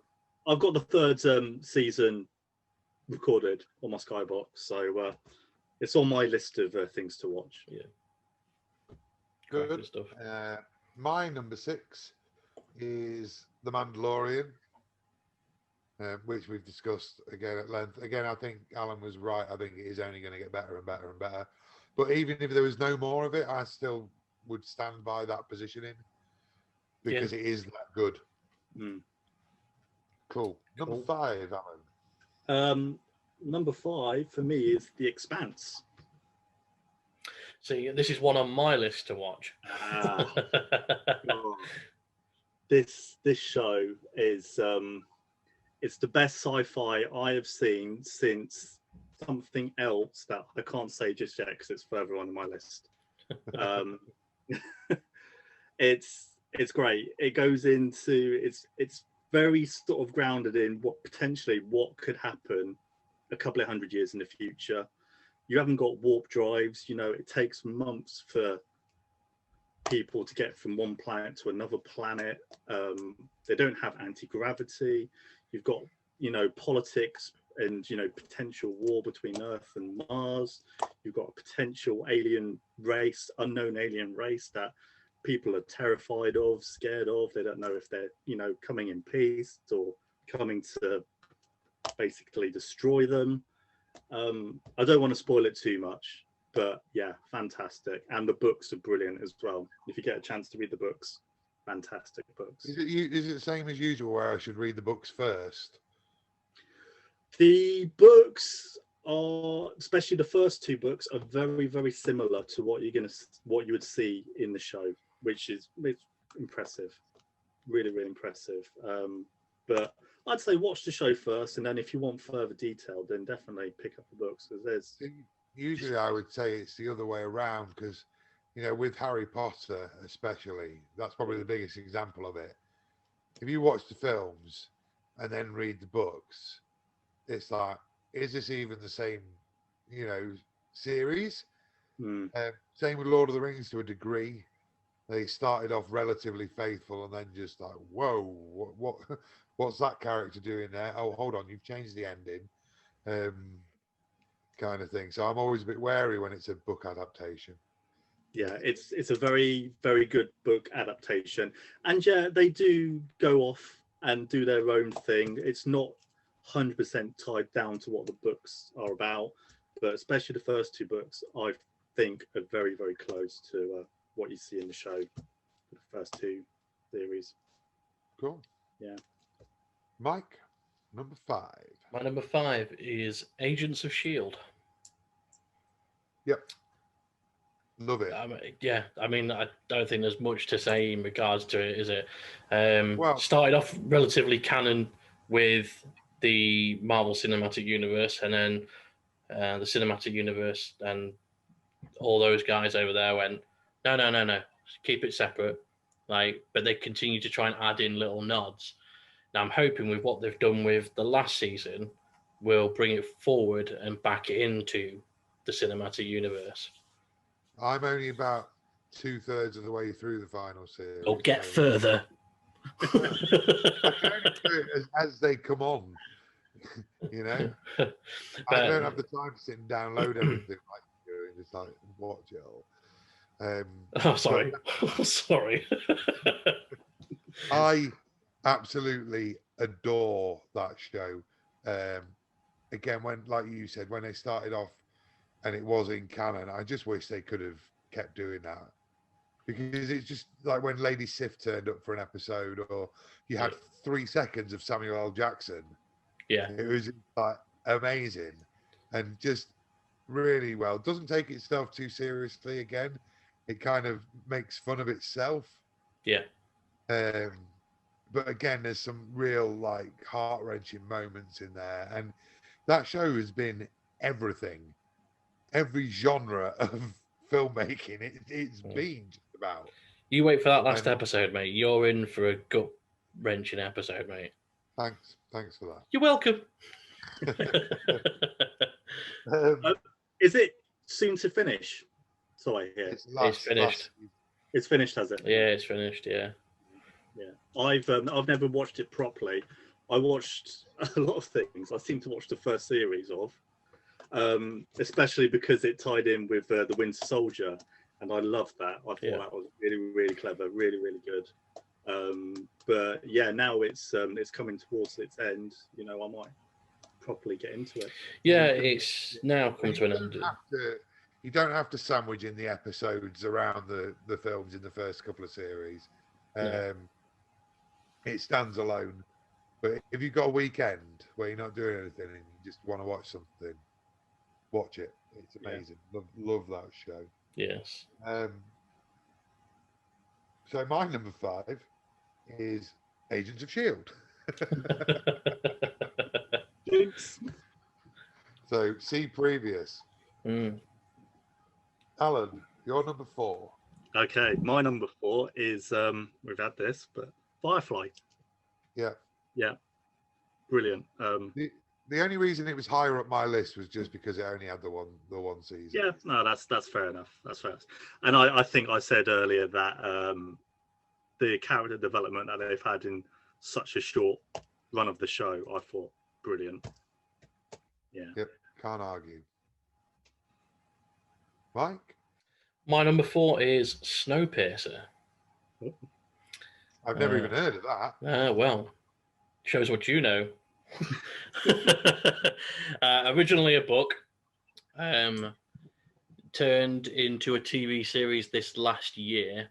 S3: I've got the third season recorded on my Skybox, so it's on my list of things to watch.
S2: Yeah.
S1: Good stuff. My number 6 is The Mandalorian, which we've discussed again at length. Again, I think Alan was right. I think it is only going to get better and better and better. But even if there was no more of it, I still would stand by that positioning because it is that good. Cool. Number 5,
S3: Alan. Number 5 for me is The Expanse.
S2: See, this is one on my list to watch.
S3: This show is it's the best sci-fi I have seen since something else that I can't say just yet because it's further on my list. It's great. It goes into it's very sort of grounded in what could happen a couple of 100 years in the future. You haven't got warp drives. It takes months for people to get from one planet to another planet. They don't have anti-gravity. You've got, politics and, potential war between Earth and Mars. You've got a potential unknown alien race that people are terrified of, scared of. They don't know if they're, coming in peace or coming to basically destroy them. I don't want to spoil it too much, but yeah, fantastic. And the books are brilliant as well. If you get a chance to read the books, fantastic books.
S1: Is it the same as usual where I should read the books first?
S3: The books are, especially the first 2 books, are very, very similar to what you would see in the show, which is impressive. Really, really impressive. But I'd say watch the show first, and then if you want further detail, then definitely pick up the books because there's.
S1: Usually, I would say it's the other way around because with Harry Potter especially, that's probably the biggest example of it. If you watch the films and then read the books, it's like, is this even the same, series? Same with Lord of the Rings to a degree. They started off relatively faithful and then just like, whoa, what's that character doing there? Oh, hold on, you've changed the ending, kind of thing. So I'm always a bit wary when it's a book adaptation.
S3: Yeah, it's a very, very good book adaptation. And yeah, they do go off and do their own thing. It's not 100% tied down to what the books are about, but especially the first two books, I think are very, very close to what you see in the show, the first two series.
S1: Cool.
S3: Yeah.
S1: Mike, number 5.
S2: My number 5 is Agents of S.H.I.E.L.D.
S1: Yep. Love it.
S2: I mean, I don't think there's much to say in regards to it, is it?
S1: Well,
S2: started off relatively canon with the Marvel Cinematic Universe, and then the Cinematic Universe and all those guys over there went, no, keep it separate. But they continue to try and add in little nods. Now I'm hoping with what they've done with the last season, we'll bring it forward and back into the Cinematic Universe.
S1: I'm only about 2/3 of the way through the final series.
S2: Or get further.
S1: I can only do it as they come on.
S2: But,
S1: I don't have the time to sit and download everything like you do and just like watch it all.
S2: oh, sorry. Sorry.
S1: I absolutely adore that show. Again, when, like you said, when they started off and it was in canon, I just wish they could have kept doing that, because it's just like when Lady Sif turned up for an episode, or you had 3 seconds of Samuel L. Jackson.
S2: Yeah,
S1: it was like amazing and just really well. Doesn't take itself too seriously. Again, it kind of makes fun of itself.
S2: Yeah.
S1: But again, there's some real like heart-wrenching moments in there, and that show has been everything, every genre of filmmaking it's been just about.
S2: You wait for that last episode, mate. You're in for a gut-wrenching episode, mate.
S1: Thanks for that.
S2: You're welcome.
S3: Is it soon to finish? So I hear
S2: it's finished.
S3: It's finished, has it?
S2: Yeah, it's finished. Yeah.
S3: I've never watched it properly. I watched a lot of things. I seem to watch the first series of, especially because it tied in with the Winter Soldier, and I loved that. I thought that was really, really clever, really, really good. But yeah, now it's coming towards its end. I might properly get into it.
S2: Yeah, it's now come to an end.
S1: You don't have to sandwich in the episodes around the films in the first couple of series. It stands alone. But if you've got a weekend where you're not doing anything and you just want to watch something, watch it. It's amazing. Love that show.
S2: Yes.
S1: So my number 5 is Agents of S.H.I.E.L.D. So see previous. Alan, your number 4.
S3: Okay, my number 4 is we've had this, but Firefly. Yeah, brilliant.
S1: The only reason it was higher up my list was just because it only had the one season.
S3: Yeah, no, that's fair enough. That's fair. And I think I said earlier that the character development that they've had in such a short run of the show, I thought brilliant. Yeah.
S1: Yep, can't argue. Mike?
S2: My number 4 is Snowpiercer.
S1: I've never even heard of that.
S2: Well, shows what you know. Originally a book, turned into a TV series this last year.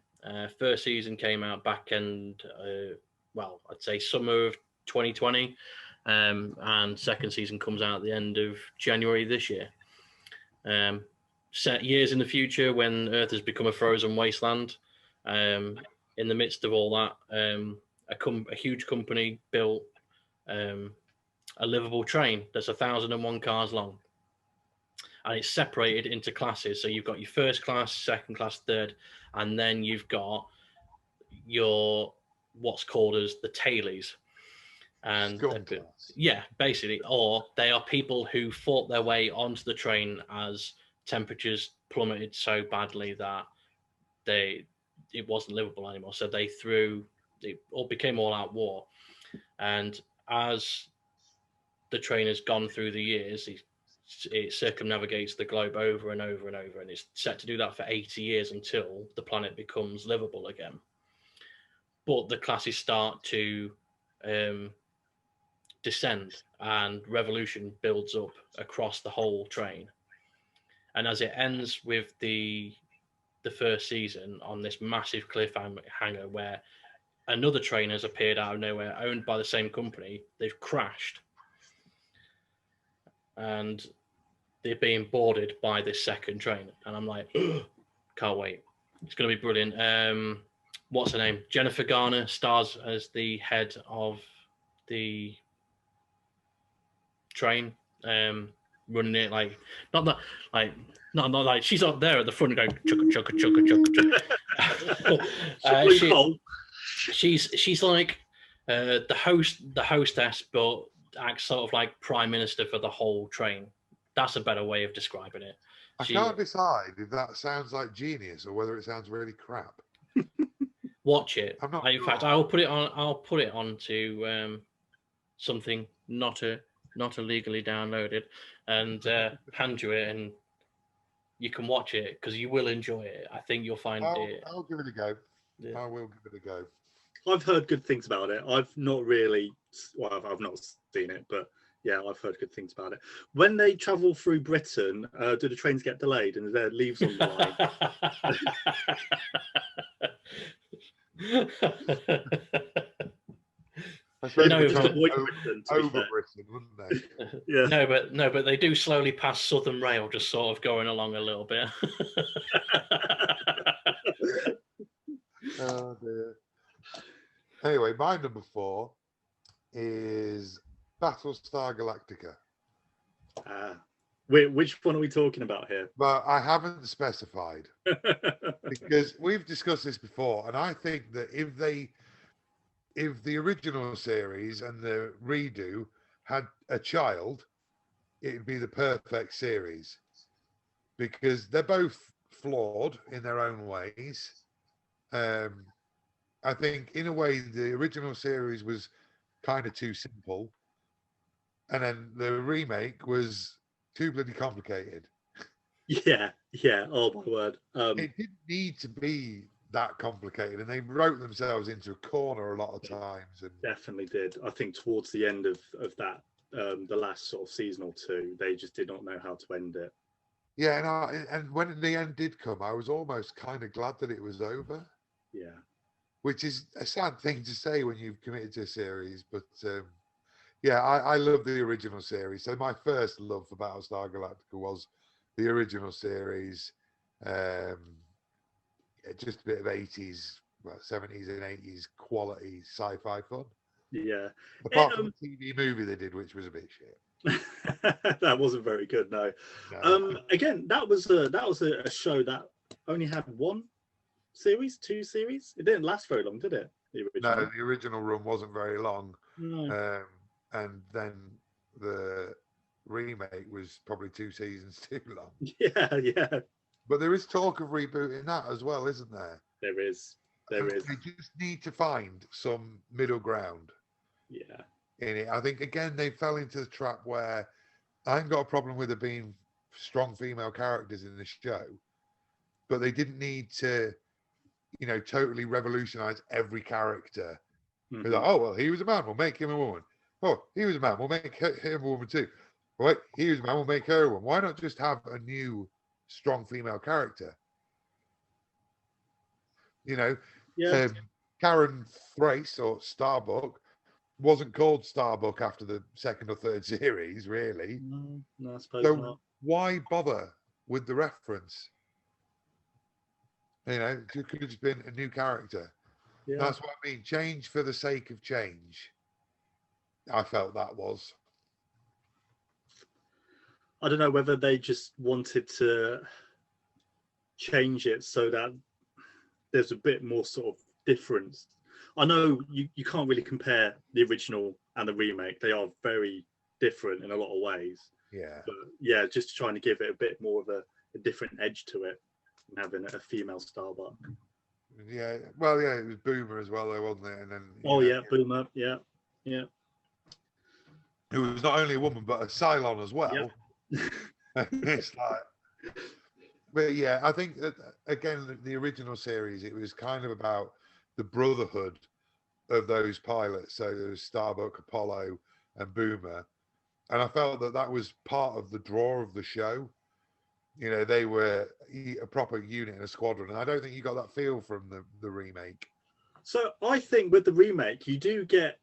S2: First season came out back end, I'd say summer of 2020, and second season comes out at the end of January this year. Set years in the future when Earth has become a frozen wasteland. In the midst of all that, a huge company built a livable train that's 1,001 cars long. and it's separated into classes. So you've got your first class, second class, third, and then you've got your what's called as the tailies. And
S1: Scum class.
S2: yeah, basically, or they are people who fought their way onto the train as temperatures plummeted so badly that it wasn't livable anymore. So it all became all out war. And as the train has gone through the years, it circumnavigates the globe over and over and over, and it's set to do that for 80 years until the planet becomes livable again. But the classes start to descend, and revolution builds up across the whole train. And as it ends with the first season on this massive cliffhanger where another train has appeared out of nowhere, owned by the same company, they've crashed, and they're being boarded by this second train. And I'm like, can't wait. It's going to be brilliant. What's her name? Jennifer Garner stars as the head of the train, running it like not like she's up there at the front going chugga chugga chugga chugga. She's like the hostess, but acts sort of like prime minister for the whole train. That's a better way of describing it.
S1: I can't decide if that sounds like genius or whether it sounds really crap.
S2: Watch it.
S1: I'm not
S2: In
S1: sure.
S2: fact, I'll put it on to something not illegally downloaded, and hand you it, and you can watch it because you will enjoy it. I think you'll find it.
S1: I'll give it a go.
S2: Yeah.
S1: I will give it a go.
S3: I've heard good things about it. I've not really, well, I've not seen it, but yeah, I've heard good things about it. When they travel through Britain, do the trains get delayed and is there leaves on the line?
S1: No,
S3: over
S1: Britain, wouldn't they?
S3: Yeah.
S2: No, but they do slowly pass Southern Rail, just sort of going along a little bit.
S1: Oh dear. Anyway, my number 4 is Battlestar Galactica.
S3: Which one are we talking about here?
S1: But I haven't specified because we've discussed this before, and I think that if the original series and the redo had a child, it'd be the perfect series because they're both flawed in their own ways. I think in a way the original series was kind of too simple, and then the remake was too bloody complicated.
S3: Yeah. Oh my word!
S1: It didn't need to be that complicated, and they wrote themselves into a corner a lot of times. And
S3: definitely did. I think towards the end of that, the last sort of season or two, they just did not know how to end it.
S1: Yeah, and when the end did come, I was almost kind of glad that it was over.
S3: Yeah.
S1: Which is a sad thing to say when you've committed to a series, but yeah, I love the original series. So my first love for Battlestar Galactica was the original series. Just a bit of 80s, well, 70s and 80s quality sci-fi fun.
S3: Yeah.
S1: Apart from the TV movie they did, which was a bit shit.
S3: That wasn't very good, no. Again, that was a show that only had two series. It didn't last very long, did it?
S1: No, the original run wasn't very long.
S3: No.
S1: And then the remake was probably 2 seasons too long.
S3: Yeah.
S1: But there is talk of rebooting that as well, isn't there?
S3: There is.
S1: They just need to find some middle ground.
S3: Yeah.
S1: In it, I think again they fell into the trap where I ain't got a problem with there being strong female characters in the show, but they didn't need to, totally revolutionize every character.
S3: Mm-hmm.
S1: Like, oh well, he was a man, we'll make him a woman. Oh, he was a man, we'll make him a woman too. Right, he was a man, we'll make her a woman. Why not just have a new strong female character? Karen Thrace or Starbuck wasn't called Starbuck after the second or third series, really.
S3: No, I suppose
S1: so
S3: not.
S1: Why bother with the reference? It could have just been a new character.
S3: Yeah.
S1: That's what I mean. Change for the sake of change. I felt that was.
S3: I don't know whether they just wanted to change it so that there's a bit more sort of difference. I know you can't really compare the original and the remake. They are very different in a lot of ways.
S1: Yeah.
S3: But yeah, just trying to give it a bit more of a different edge to it, and having a female Starbuck.
S1: Yeah. Well, yeah, it was Boomer as well, though, wasn't it? And then
S3: Boomer. Yeah.
S1: It was not only a woman but a Cylon as well.
S3: Yep.
S1: It's like, but yeah, I think that again, the original series, it was kind of about the brotherhood of those pilots. So there was Starbuck, Apollo, and Boomer, and I felt that was part of the draw of the show. You know, they were a proper unit in a squadron, and I don't think you got that feel from the remake.
S3: So I think with the remake, you do get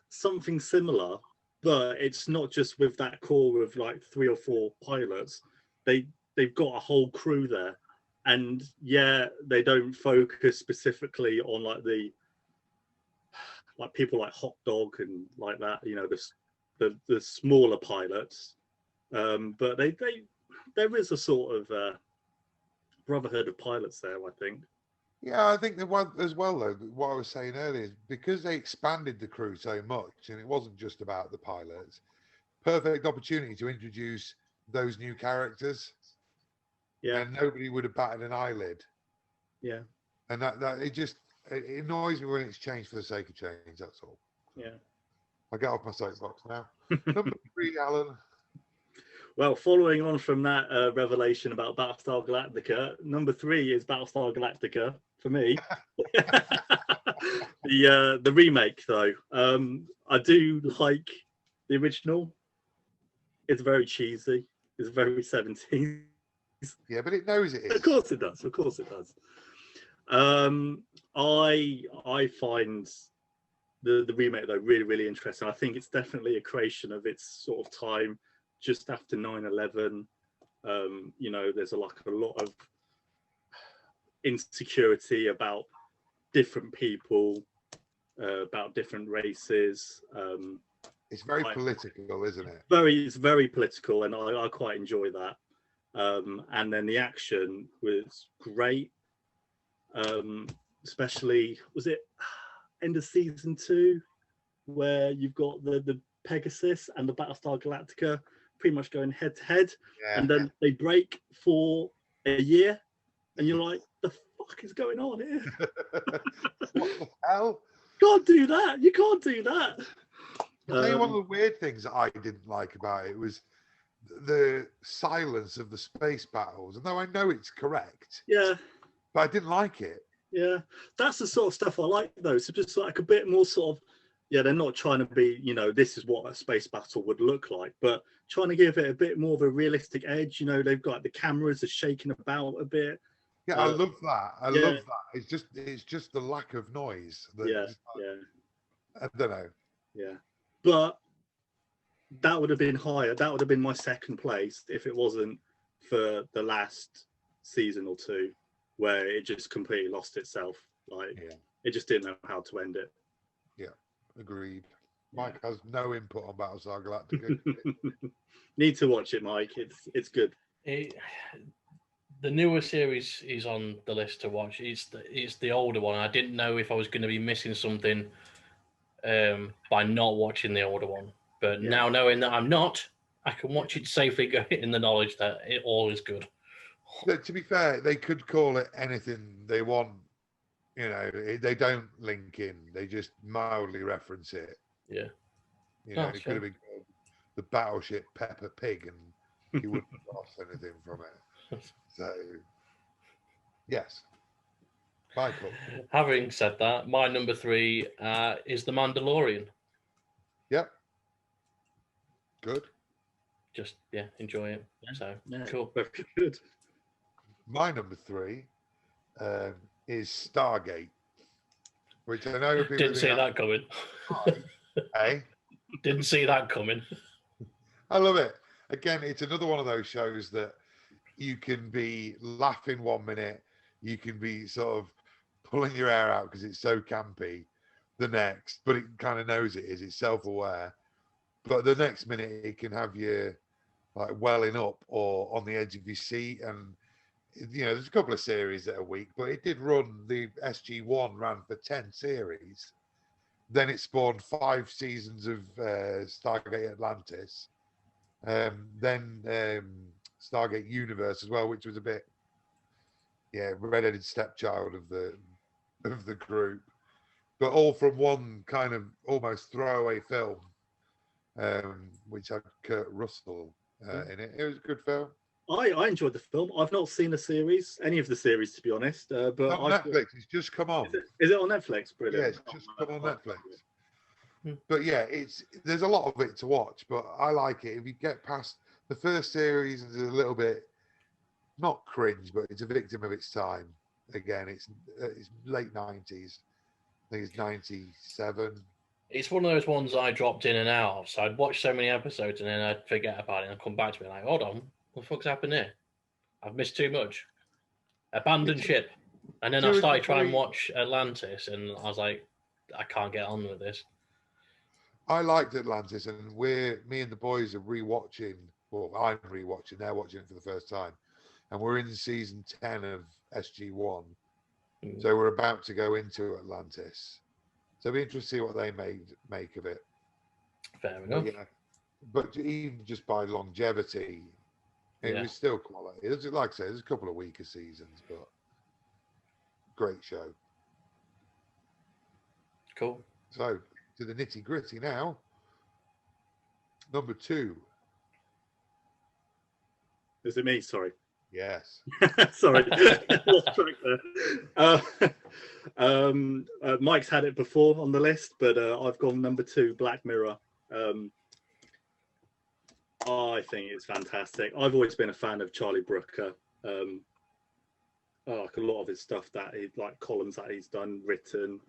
S3: something similar, but it's not just with that core of like 3 or 4 pilots. They've got a whole crew there, and yeah, they don't focus specifically on like people like Hot Dog and like that. You know, the smaller pilots, but there is a sort of brotherhood of pilots there, I think.
S1: Yeah, I think the one as well, though, what I was saying earlier, is because they expanded the crew so much, and it wasn't just about the pilots, perfect opportunity to introduce those new characters.
S3: Yeah.
S1: And nobody would have batted an eyelid.
S3: Yeah.
S1: And that it annoys me when it's changed for the sake of change, that's all.
S3: Yeah.
S1: I'll get off my soapbox now. Number 3, Alan.
S3: Well, following on from that revelation about Battlestar Galactica, number 3 is Battlestar Galactica for me. The remake, though, I do like the original. It's very cheesy. It's very 70s.
S1: Yeah, but it knows it is.
S3: Of course it does. Of course it does. I find the remake, though, really, really interesting. I think it's definitely a creation of its sort of time, just after 9/11. You know, there's a lot of insecurity about different people, about different races.
S1: It's very political, isn't it?
S3: It's very political, and I quite enjoy that. And then the action was great. Especially, was it end of season 2, where you've got the Pegasus and the Battlestar Galactica pretty much going head to head, and then they break for a year, and you're like, the fuck is going on here?
S1: What the hell?
S3: Can't do that. You can't do that.
S1: I'll tell you one of the weird things that I didn't like about it was the silence of the space battles. And though I know it's correct, but I didn't like it.
S3: Yeah, that's the sort of stuff I like, though. So just like a bit more sort of, they're not trying to be, this is what a space battle would look like, but trying to give it a bit more of a realistic edge. They've got the cameras are shaking about a bit.
S1: Yeah, I love that. I love that. It's just the lack of noise. I don't know.
S3: Yeah, but that would have been higher. That would have been my second place if it wasn't for the last season or 2, where it just completely lost itself. It just didn't know how to end it.
S1: Yeah, agreed. Mike has no input on Battlestar Galactica.
S3: Need to watch it, Mike. It's good.
S2: The newer series is on the list to watch. It's the older one. I didn't know if I was going to be missing something by not watching the older one. But now knowing that I'm not, I can watch it safely in the knowledge that it all is good.
S1: But to be fair, they could call it anything they want. They don't link in. They just mildly reference it.
S2: Yeah.
S1: It could have been called the Battleship Peppa Pig, and you wouldn't have lost anything from it. So, yes. Michael.
S2: Having said that, my number 3 is The Mandalorian.
S1: Yep. Good.
S2: Just, enjoy it. So, cool.
S3: Very good.
S1: My number 3 is Stargate, which I know people
S2: didn't see that coming.
S1: Hey?
S2: Didn't see that coming.
S1: I love it. Again, it's another one of those shows that you can be laughing 1 minute, you can be sort of pulling your hair out because it's so campy the next, but it kind of knows it is. It's self-aware. But the next minute, it can have you like welling up or on the edge of your seat. And there's a couple of series that are weak, but it did run. The SG1 ran for 10 series. Then it spawned 5 seasons of Stargate Atlantis. Then Stargate Universe as well, which was a bit, redheaded stepchild of the group, but all from one kind of almost throwaway film, which had Kurt Russell in it. It was a good film.
S3: I enjoyed the film. I've not seen any of the series, to be honest. But
S1: on Netflix, it's just come on.
S3: Is it on Netflix? Brilliant.
S1: Yeah, it's just come on Netflix. But yeah, there's a lot of it to watch, but I like it. If you get past the first series, it's a little bit not cringe, but it's a victim of its time. Again, it's late 90s. I think it's 97.
S2: It's one of those ones I dropped in and out of. So I'd watch so many episodes and then I'd forget about it and I'd come back to it like, hold on, what the fuck's happened here? I've missed too much. Abandoned ship. And then I started trying to watch Atlantis and I was like, I can't get on with this.
S1: I liked Atlantis, and me and the boys are rewatching. Well, I'm rewatching. They're watching it for the first time, and we're in season 10 of SG1. So we're about to go into Atlantis. So it'll be interesting to see what they make of it.
S2: Fair enough.
S1: But even just by longevity, it was still quality. Like I said, there's a couple of weaker seasons, but great show.
S2: Cool.
S1: So to the nitty gritty now. Number 2.
S3: Is it me? Sorry.
S1: Yes.
S3: Sorry. Lost track there. Mike's had it before on the list, but I've gone number 2, Black Mirror. I think it's fantastic. I've always been a fan of Charlie Brooker. Like a lot of his stuff like columns that he's done, written,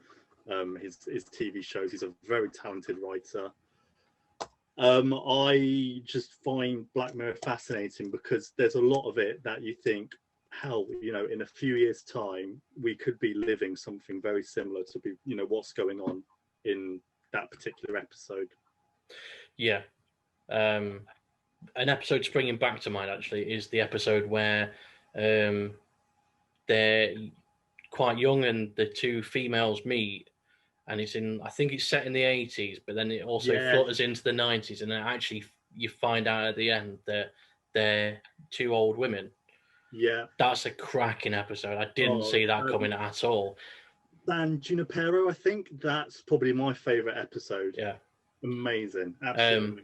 S3: his TV shows. He's a very talented writer. I just find Black Mirror fascinating because there's a lot of it that you think, hell, in a few years' time, we could be living something very similar to what's going on in that particular episode.
S2: Yeah. An episode springing back to mind, actually, is the episode where they're quite young and the 2 females meet. And I think it's set in the 80s, but then it also flutters into the 90s. And then actually you find out at the end that they're 2 old women.
S3: Yeah.
S2: That's a cracking episode. I didn't see that coming at all.
S3: San Junipero, I think that's probably my favorite episode.
S2: Yeah.
S3: Amazing. Absolutely.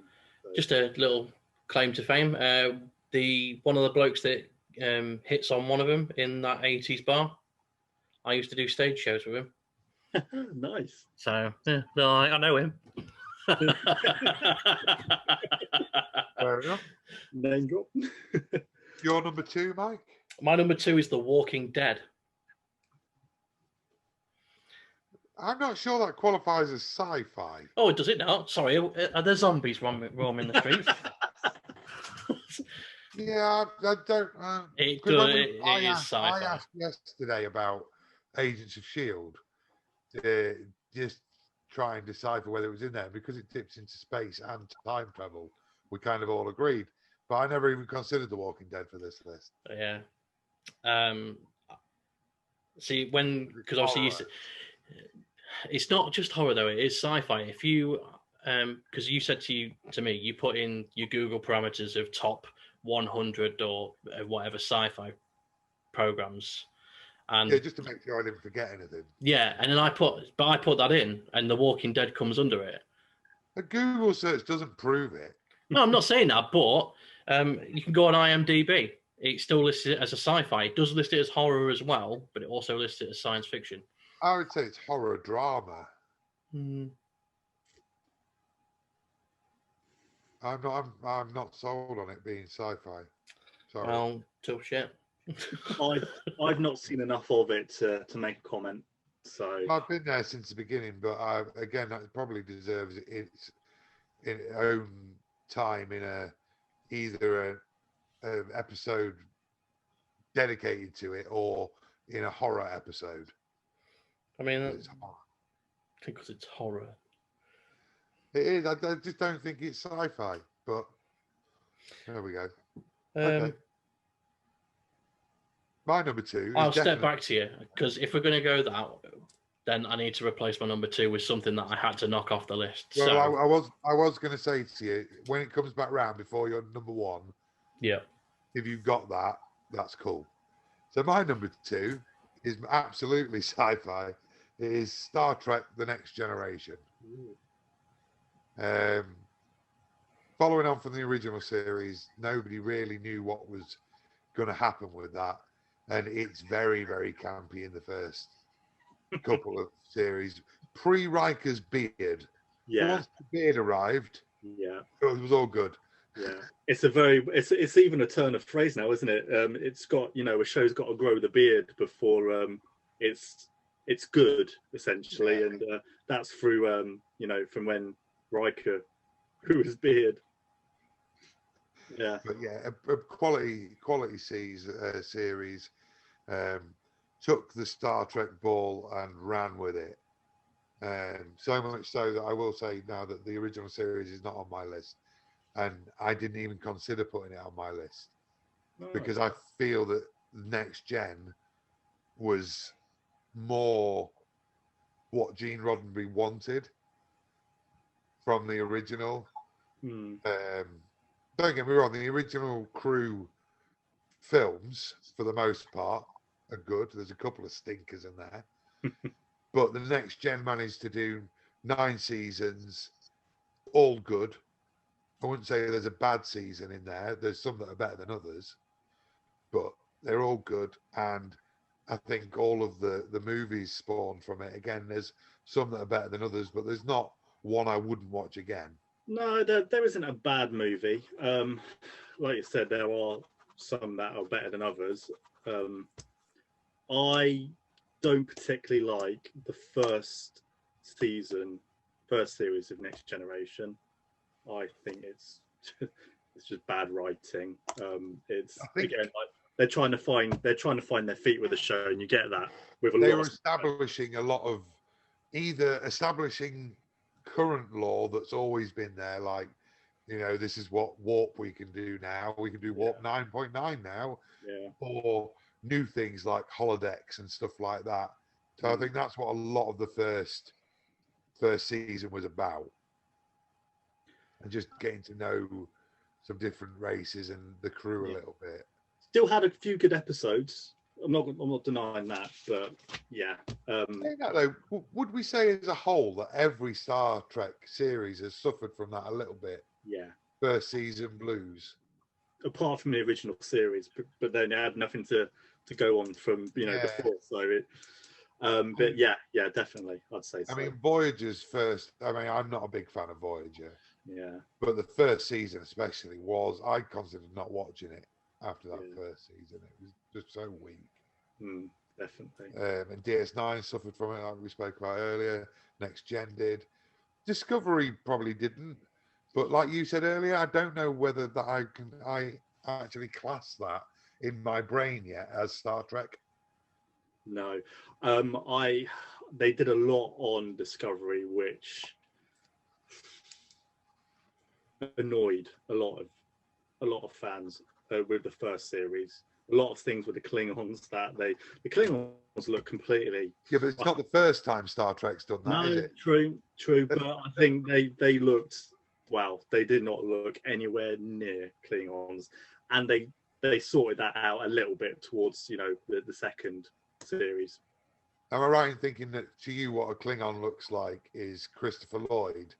S2: Just a little claim to fame. One of the blokes that hits on one of them in that 80s bar, I used to do stage shows with him.
S3: Nice.
S2: So I know him.
S1: Fair enough.
S3: Name drop.
S1: Your number 2, Mike?
S2: My number 2 is The Walking Dead.
S1: I'm not sure that qualifies as sci-fi.
S2: Oh, does it now? Sorry, are there zombies roaming the streets?
S1: Yeah, I don't.
S2: It is sci-fi.
S1: I asked yesterday about Agents of S.H.I.E.L.D. Just try and decipher whether it was in there, because it dips into space and time travel. We kind of all agreed, but I never even considered The Walking Dead for this list.
S2: Yeah. See, because obviously it's not just horror though; it is sci-fi. If you, because you said to me, you put in your Google parameters of top 100 or whatever sci-fi programs. And
S1: just to make sure I didn't forget anything.
S2: Yeah, and then I put that in, and The Walking Dead comes under it.
S1: A Google search doesn't prove it.
S2: No, I'm not saying that, but you can go on IMDb. It's still listed as a sci-fi. It does list it as horror as well, but it also lists it as science fiction.
S1: I would say it's horror drama. I'm not sold on it being sci-fi. Sorry.
S2: Well, tough shit.
S3: I've not seen enough of it to make a comment. So
S1: I've been there since the beginning, but again, that probably deserves its own time in either a episode dedicated to it or in a horror episode.
S2: I mean, because it's horror.
S1: It is. I just don't think it's sci-fi, but There we go.
S2: Um,
S1: Okay. My number 2 is
S2: I'll step
S1: definitely
S2: back to you because if we're going to go that, then I need to replace my number 2 with something that I had to knock off the list.
S1: well.
S2: So
S1: I was going to say to you when it comes back round before your number 1,
S2: yeah,
S1: if you've got that, that's cool. So my number 2 is absolutely sci-fi. It is Star Trek: The Next Generation. Following on from the original series, nobody really knew what was going to happen with that, and it's very, very campy in the first couple of series. Pre-Riker's beard.
S3: Yeah.
S1: Once the beard arrived,
S3: Yeah.
S1: it was all good.
S3: Yeah. It's even a turn of phrase now, isn't it? It's got, a show's got to grow the beard before it's good, essentially.
S1: Yeah.
S3: And that's through from when Riker grew his beard. Yeah.
S1: But yeah, a quality series. Took the Star Trek ball and ran with it. So much so that I will say now that the original series is not on my list, and I didn't even consider putting it on my list because I feel that Next Gen was more what Gene Roddenberry wanted from the original. Don't get me wrong, the original crew films, for the most part, are good. There's a couple of stinkers in there. But the Next Gen managed to do 9 seasons, all good. I wouldn't say there's a bad season in there. There's some that are better than others, but they're all good. And I think all of the movies spawned from it. Again, there's some that are better than others, but there's not one I wouldn't watch again.
S3: No, there isn't a bad movie. Like you said, there are some that are better than others. I don't particularly like the first series of Next Generation. I think it's just bad writing. It's again like they're trying to find their feet with the show, and you get that with a lot. They were
S1: establishing a lot of either establishing current law that's always been there, like this is what warp we can do now. We can do warp 9.9 now, or new things like holodecks and stuff like that. So I think that's what a lot of the first season was about, and just getting to know some different races and the crew a little bit.
S3: Still had a few good episodes. I'm not denying that, but yeah.
S1: Would we say as a whole that every Star Trek series has suffered from that a little bit?
S3: Yeah.
S1: First season blues.
S3: Apart from the original series, but then it had nothing to go on from before. So it. But yeah, definitely, I'd say so.
S1: I mean, Voyager's first. I mean, I'm not a big fan of Voyager.
S3: Yeah.
S1: But the first season, especially, I considered not watching it after that first season. It was just so weak.
S3: Definitely.
S1: And DS9 suffered from it, like we spoke about earlier. Next Gen did. Discovery probably didn't. But like you said earlier, I don't know whether that I actually class that in my brain yet as Star Trek.
S3: No, they did a lot on Discovery, which annoyed a lot of fans with the first series. A lot of things with the Klingons the Klingons look completely.
S1: Yeah, but it's not the first time Star Trek's done that, is it?
S3: True. But I think they looked. Well, they did not look anywhere near Klingons, and they sorted that out a little bit towards the second series.
S1: Am I right in thinking that to you what a Klingon looks like is Christopher Lloyd?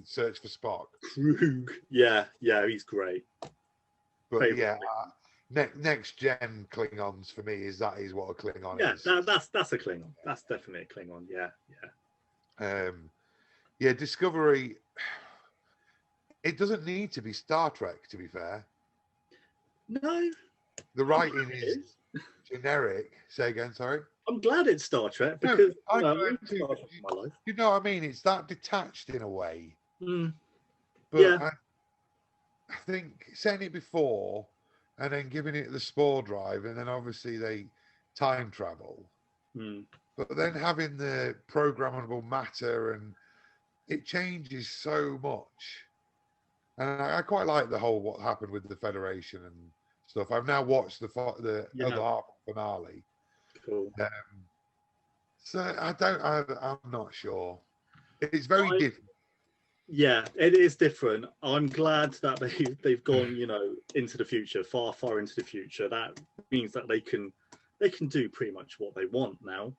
S1: Search for Spock.
S3: Krug. Yeah, he's great.
S1: But next gen Klingons for me is what a Klingon is.
S3: Yeah, that's a Klingon. That's definitely a Klingon. Yeah.
S1: Discovery. It doesn't need to be Star Trek, to be fair.
S3: No.
S1: The writing is generic. Say again, sorry.
S3: I'm glad it's Star Trek because
S1: my life. You know what I mean? It's that detached in a way. But I think setting it before and then giving it the spore drive, and then obviously they time travel. But then having the programmable matter, and it changes so much. And I quite like the whole what happened with the Federation and stuff. I've now watched the
S3: Yeah.
S1: other half finale.
S3: Cool.
S1: So I'm not sure. It's very different.
S3: Yeah, it is different. I'm glad that they've gone, into the future, far, far into the future. That means that they can do pretty much what they want now,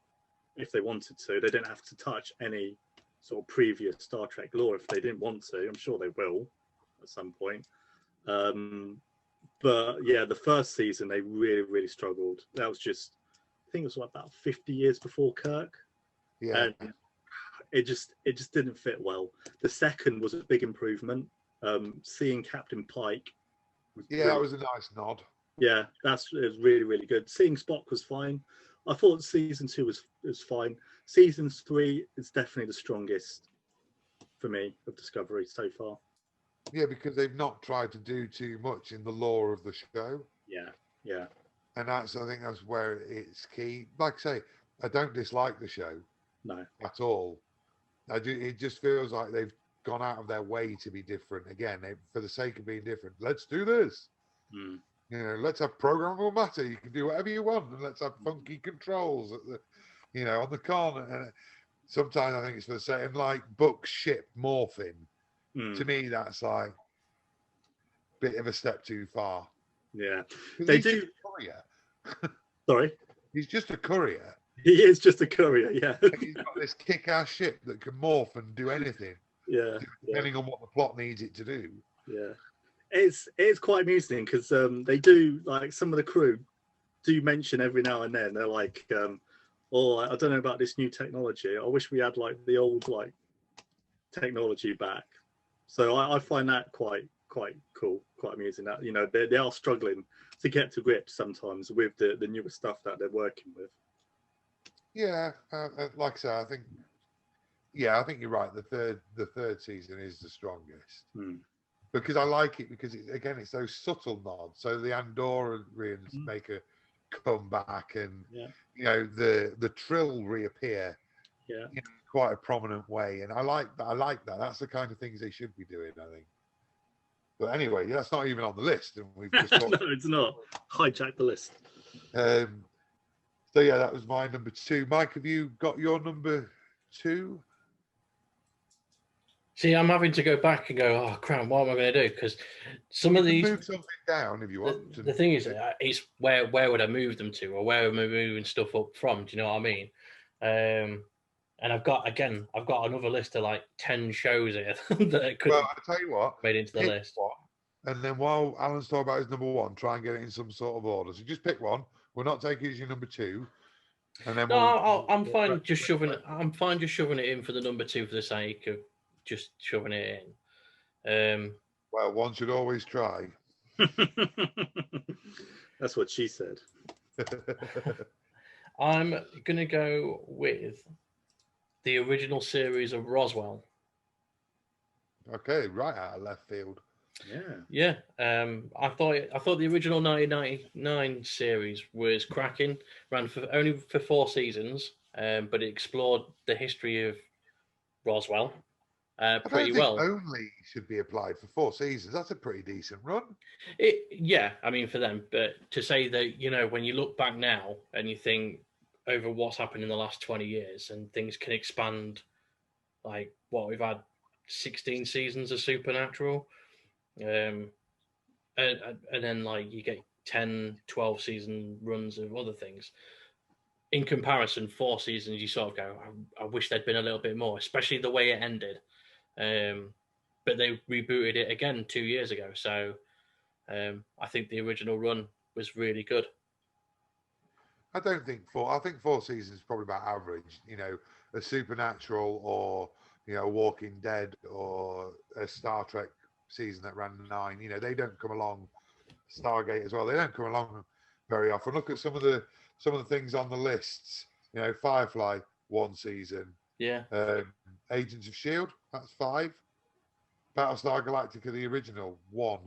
S3: if they wanted to. They don't have to touch any sort of previous Star Trek lore if they didn't want to. I'm sure they will at some point. But yeah, the first season they really, really struggled. That was just, I think it was about 50 years before Kirk.
S1: Yeah.
S3: And it just didn't fit well. The second was a big improvement. Seeing Captain Pike
S1: That was a nice nod.
S3: Yeah, it was really, really good. Seeing Spock was fine. I thought season 2 was fine. Season 3 is definitely the strongest for me of Discovery so far.
S1: Yeah, because they've not tried to do too much in the lore of the show.
S3: Yeah.
S1: And I think that's where it's key. Like I say, I don't dislike the show.
S3: No.
S1: At all. It just feels like they've gone out of their way to be different. Again, for the sake of being different. Let's do this. Let's have programmable matter. You can do whatever you want, and let's have funky controls at the, on the con. And sometimes I think it's for the sake, and like books ship morphing. To me, that's like a bit of a step too far.
S3: Yeah, they do. Sorry,
S1: he's just a courier.
S3: He is just a courier. Yeah,
S1: he's got this kick-ass ship that can morph and do anything.
S3: Yeah,
S1: depending on what the plot needs it to do.
S3: Yeah, it's quite amusing because they do, like, some of the crew do mention every now and then. They're like, "Oh, I don't know about this new technology. I wish we had like the old like technology back." So I find that quite cool, quite amusing. That they are struggling to get to grips sometimes with the newer stuff that they're working with.
S1: Yeah, like I say, I think you're right. The third season is the strongest because I like it because it's those subtle nods. So the Andorians make a comeback, and the Trill reappear.
S3: Yeah,
S1: in quite a prominent way, and I like that. That's the kind of things they should be doing, I think. But anyway, that's not even on the list, and we've just
S3: no, it's not. Hijack the list.
S1: So yeah, that was my number 2. Mike, have you got your number 2?
S2: See, I'm having to go back and go, oh crap, what am I going to do? Because some of these
S1: move something down if you want.
S2: The thing is, it's where would I move them to, or where am I moving stuff up from? Do you know what I mean? And I've got another list of like 10 shows here that could.
S1: Well, I tell you what,
S2: made into the list.
S1: One, and then while Alan's talking about his number 1, try and get it in some sort of order. So just pick one. We're not taking it as your number 2. And then
S2: I'm fine just shoving it. I'm fine just shoving it in for the number 2 for the sake of just shoving it in.
S1: Well, one should always try.
S3: That's what she said.
S2: I'm gonna go with the original series of Roswell.
S1: Okay, right out of left field.
S2: Yeah. I thought the original 1999 series was cracking. Ran only for 4 seasons, but it explored the history of Roswell pretty well.
S1: Only should be applied for 4 seasons. That's a pretty decent run.
S2: I mean, for them, but to say that when you look back now and you think over what's happened in the last 20 years and things can expand, like what we've had 16 seasons of Supernatural. And then like you get 10, 12 season runs of other things. In comparison, 4 seasons, you sort of go, I wish there'd been a little bit more, especially the way it ended. But they rebooted it again 2 years ago. So I think the original run was really good.
S1: I think 4 seasons is probably about average. A Supernatural or Walking Dead or a Star Trek season that ran 9. They don't come along. Stargate as well. They don't come along very often. Look at some of the things on the lists. Firefly, 1 season.
S2: Yeah.
S1: Agents of S.H.I.E.L.D., that's 5. Battlestar Galactica, the original, 1.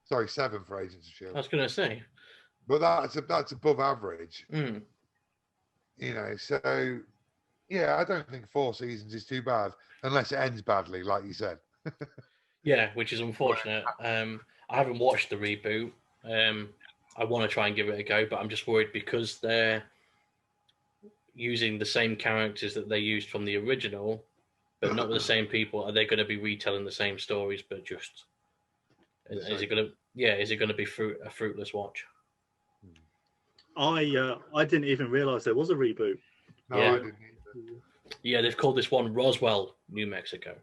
S1: Sorry, 7 for Agents of S.H.I.E.L.D.
S2: I was going to say.
S1: But that's above average. So yeah, I don't think 4 seasons is too bad unless it ends badly, like you said.
S2: Yeah, which is unfortunate. I haven't watched the reboot. I want to try and give it a go, but I'm just worried because they're using the same characters that they used from the original, but not with the same people. Are they going to be retelling the same stories, but just is it going to? Yeah, is it going to be a fruitless watch?
S3: I didn't even realize there was a reboot.
S1: No,
S2: Yeah.
S1: I didn't either.
S2: Yeah, they've called this one Roswell, New Mexico.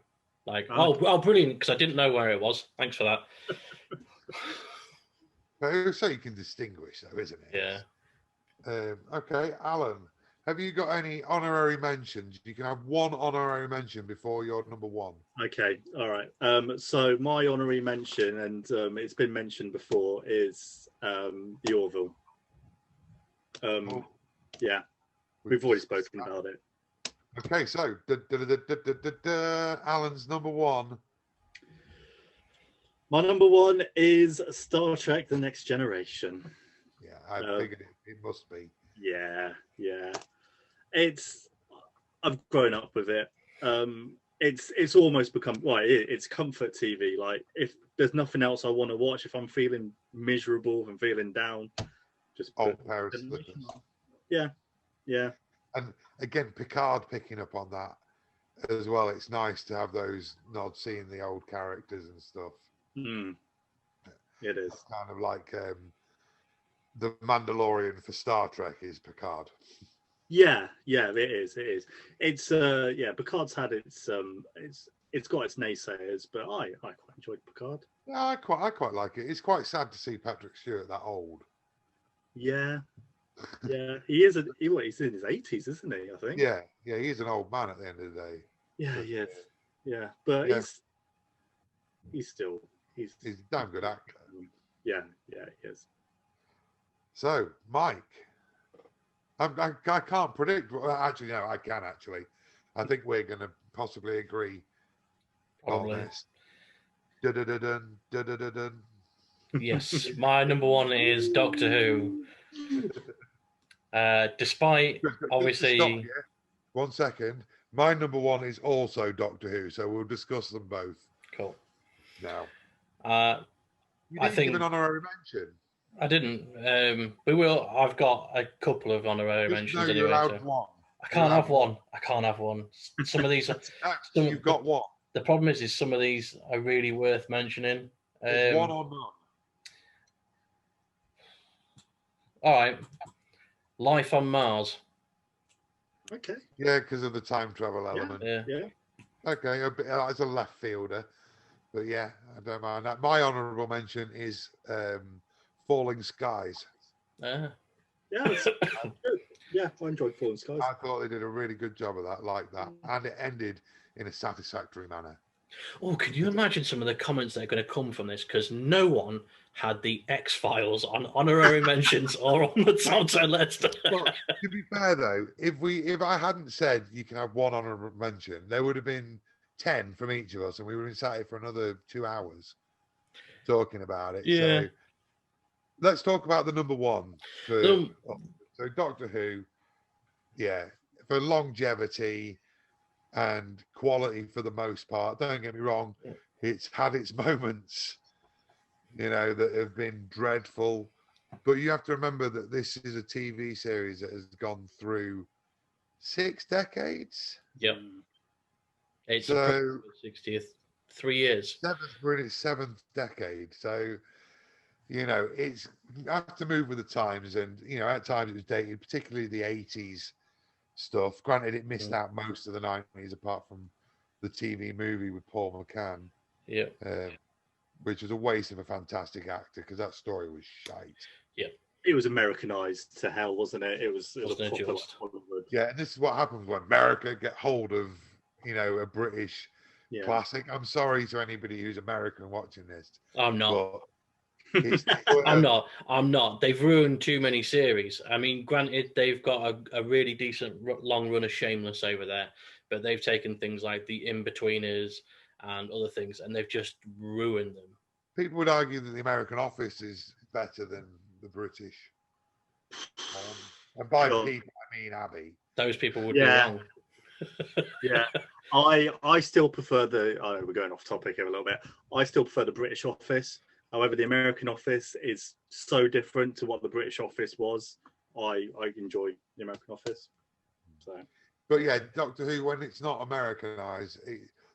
S2: Like,
S3: Okay.
S2: oh, brilliant! Because I didn't know where it was. Thanks for that.
S1: But so you can distinguish, though, isn't it?
S2: Yeah.
S1: Okay, Alan, have you got any honorary mentions? You can have one honorary mention before your number one.
S3: Okay, all right. So my honorary mention, and it's been mentioned before, is the Orville. Yeah, we've already spoken about it.
S1: Okay, so Alan's number one.
S3: My number one is Star Trek: The Next Generation.
S1: Yeah, I figured it must be.
S3: Yeah. I've grown up with it. It's almost become it's comfort TV. Like if there's nothing else I want to watch, if I'm feeling miserable, if I'm feeling down, just
S1: old pair of slippers.
S3: Yeah.
S1: And again, Picard picking up on that as well. It's nice to have those nods, seeing the old characters and stuff.
S3: It is
S1: it's kind of like the Mandalorian for Star Trek is Picard.
S3: Yeah, it is. It's Picard's had it's got its naysayers, but I quite enjoyed Picard.
S1: Yeah, I quite like it. It's quite sad to see Patrick Stewart that old.
S3: Yeah, he is. He's in his 80s, isn't he? I think.
S1: Yeah, he's an old man at the end of the day.
S3: Yeah, but he's a
S1: damn good actor.
S3: Yeah, he is.
S1: So, Mike, I can't predict. Well, actually, no, I can actually. I think we're going to possibly agree on this. Dun, dun, dun, dun.
S2: Yes, my number one is Doctor Who. Despite obviously,
S1: stop, yeah? 1 second. My number one is also Doctor Who, so we'll discuss them both.
S2: Cool.
S1: Now, you
S2: I
S1: didn't
S2: think
S1: give an honorary mention.
S2: I didn't. We will. I've got a couple of honorary mentions anyway.
S1: One.
S2: I can't have one. I can't have one. Some of these.
S1: You've got one.
S2: The problem is some of these are really worth mentioning.
S1: One or none.
S2: All right. Life on Mars.
S3: Okay.
S1: Yeah, because of the time travel element.
S2: Yeah.
S1: Okay, as a left fielder, but yeah, I don't mind that. My honourable mention is Falling Skies.
S3: Yeah, that's good. Yeah, I enjoyed Falling Skies.
S1: I thought they did a really good job of that, like that, and it ended in a satisfactory manner.
S2: Oh, can you imagine some of the comments that are going to come from this? Because no one had the X-Files on honorary mentions or on the top 10 list.
S1: Well, to be fair though, if I hadn't said you can have one honorable mention, there would have been 10 from each of us, and we would have been sat here for another 2 hours talking about it.
S2: Yeah.
S1: So let's talk about the number one. So Doctor Who, yeah, for longevity and quality for the most part. Don't get me wrong, it's had its moments, that have been dreadful. But you have to remember that this is a TV series that has gone through 6 decades.
S2: Yep. It's
S1: so
S2: 60th, 3 years.
S1: We're in its 7th decade. So, it's you have to move with the times, and at times it was dated, particularly the 80s stuff. Granted, it missed out most of the 90s, apart from the TV movie with Paul McCann.
S2: Yeah.
S1: Which was a waste of a fantastic actor, because that story was shite.
S2: Yeah.
S3: It was Americanized to hell, wasn't it? It was proper Hollywood.
S1: Yeah, and this is what happens when America get hold of, a British classic. I'm sorry to anybody who's American watching this.
S2: I'm not. I'm not. They've ruined too many series. I mean, granted, they've got a really decent long run of Shameless over there, but they've taken things like the In-Betweeners and other things, and they've just ruined them.
S1: People would argue that the American Office is better than the British. And by people, I mean Abby.
S2: Those people would be wrong.
S3: Yeah, I still prefer the. I know we're going off topic here a little bit. I still prefer the British Office. However, the American Office is so different to what the British Office was. I enjoy the American Office. So,
S1: But yeah, Doctor Who, when it's not Americanized,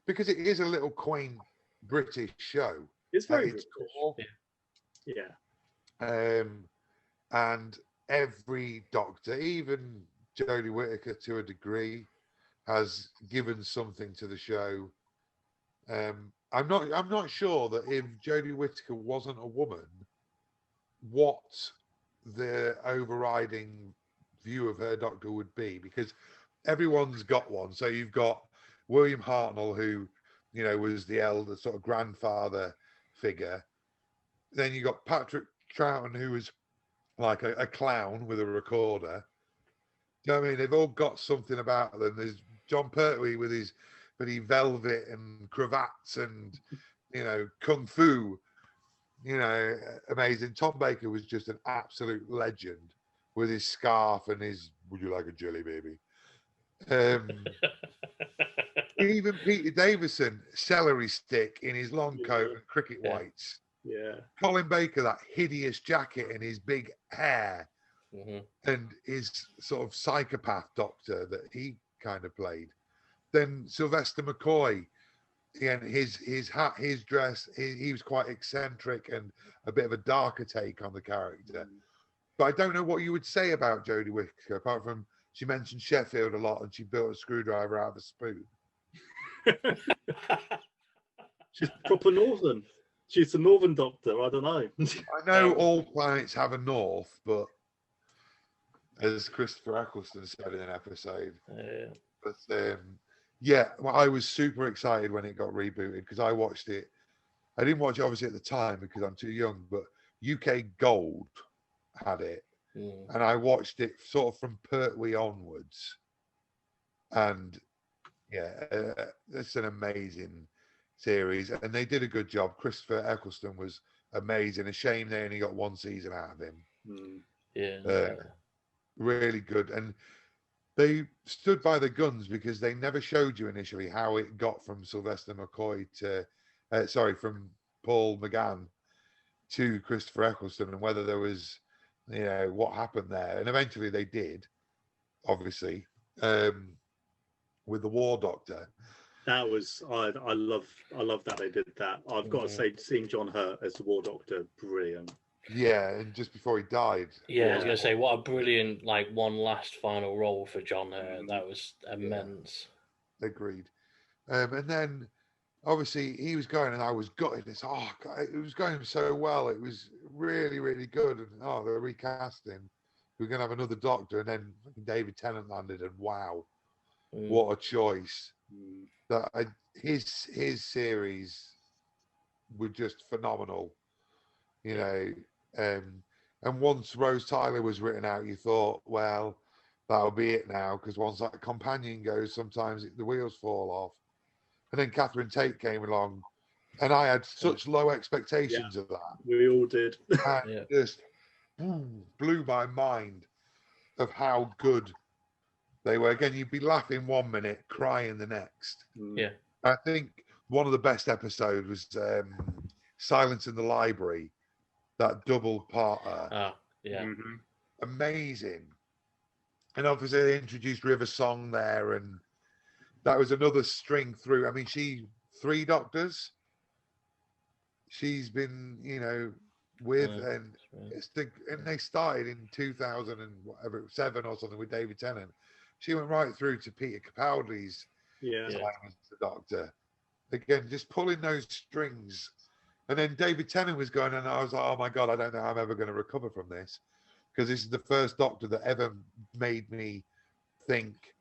S1: because it is a little quaint British show.
S3: it's very
S1: It's
S3: British.
S1: core.
S3: Yeah.
S1: And every Doctor, even Jodie Whittaker to a degree, has given something to the show. I'm not sure that if Jodie Whittaker wasn't a woman, what the overriding view of her Doctor would be, because everyone's got one. So you've got William Hartnell, who was the elder sort of grandfather figure. Then you got Patrick Troughton, who was like a clown with a recorder. You know what I mean? They've all got something about them. There's John Pertwee with his pretty velvet and cravats and kung fu. Amazing. Tom Baker was just an absolute legend with his scarf and his "Would you like a jelly baby?" Even Peter Davison, celery stick in his long coat and cricket whites.
S3: Yeah.
S1: Colin Baker, that hideous jacket and his big hair, and his sort of psychopath doctor that he kind of played. Then Sylvester McCoy, and his hat, his dress, he was quite eccentric and a bit of a darker take on the character. But I don't know what you would say about Jodie Whittaker, apart from she mentioned Sheffield a lot and she built a screwdriver out of a spoon.
S3: She's proper northern. She's the northern Doctor. I don't know.
S1: I know all planets have a north, but as Christopher Eccleston said in an episode, but well, I was super excited when it got rebooted because I watched it. I didn't watch it obviously at the time because I'm too young, but UK Gold had it, and I watched it sort of from Pertwee onwards, and it's an amazing series, and they did a good job. Christopher Eccleston was amazing. A shame they only got one season out of him. Really good, and they stood by the guns because they never showed you initially how it got from Sylvester McCoy to, from Paul McGann to Christopher Eccleston, and whether there was, what happened there. And eventually they did, obviously, with the War Doctor.
S3: That was I love that they did that. I've got to say, seeing John Hurt as the War Doctor, brilliant.
S1: Yeah, and just before he died.
S2: Yeah, I was going to say, what a brilliant, one last final role for John Hurt. That was immense.
S1: Yeah. Agreed. And then, obviously, he was going, and I was gutted. It was going so well. It was really, really good. And, they're recasting. We're going to have another Doctor. And then David Tennant landed, and wow, what a choice. His series were just phenomenal. And once Rose Tyler was written out, you thought, well, that'll be it now, because once that companion goes, sometimes the wheels fall off. And then Catherine Tate came along, and I had such low expectations of that.
S3: We all did.
S1: And just blew my mind of how good they were. Again, you'd be laughing 1 minute, crying the next.
S2: Yeah.
S1: I think one of the best episodes was Silence in the Library, that double parter. Amazing. And obviously they introduced River Song there, and that was another string through. I mean, 3 Doctors she's been with, and and they started in 2007 or something with David Tennant. She went right through to Peter Capaldi's time as the Doctor. Again, just pulling those strings. And then David Tennant was going, and I was like, oh my God, I don't know how I'm ever going to recover from this. Because this is the first Doctor that ever made me think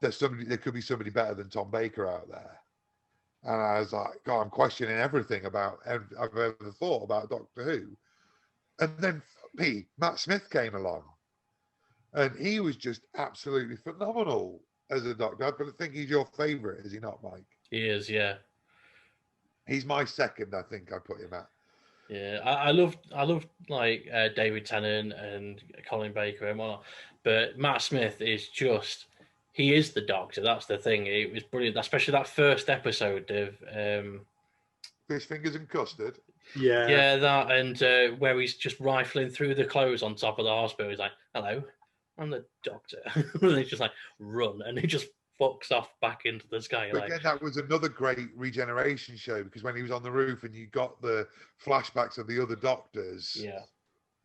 S1: there could be somebody better than Tom Baker out there. And I was like, God, I'm questioning everything I've ever thought about Doctor Who. And then Matt Smith came along. And he was just absolutely phenomenal as a Doctor. I think he's your favourite, is he not, Mike?
S2: He is, yeah.
S1: He's my second, I think I put him at.
S2: Yeah, I love David Tennant and Colin Baker and whatnot, but Matt Smith is just he is the Doctor. That's the thing. It was brilliant, especially that first episode of
S1: Fish fingers and custard.
S2: yeah, that and where he's just rifling through the clothes on top of the hospital. He's like, "Hello, I'm the Doctor," and he's just like, "Run," and he just fucks off back into the sky.
S1: But
S2: Like,
S1: again, that was another great regeneration show because when he was on the roof and you got the flashbacks of the other Doctors.
S2: yeah,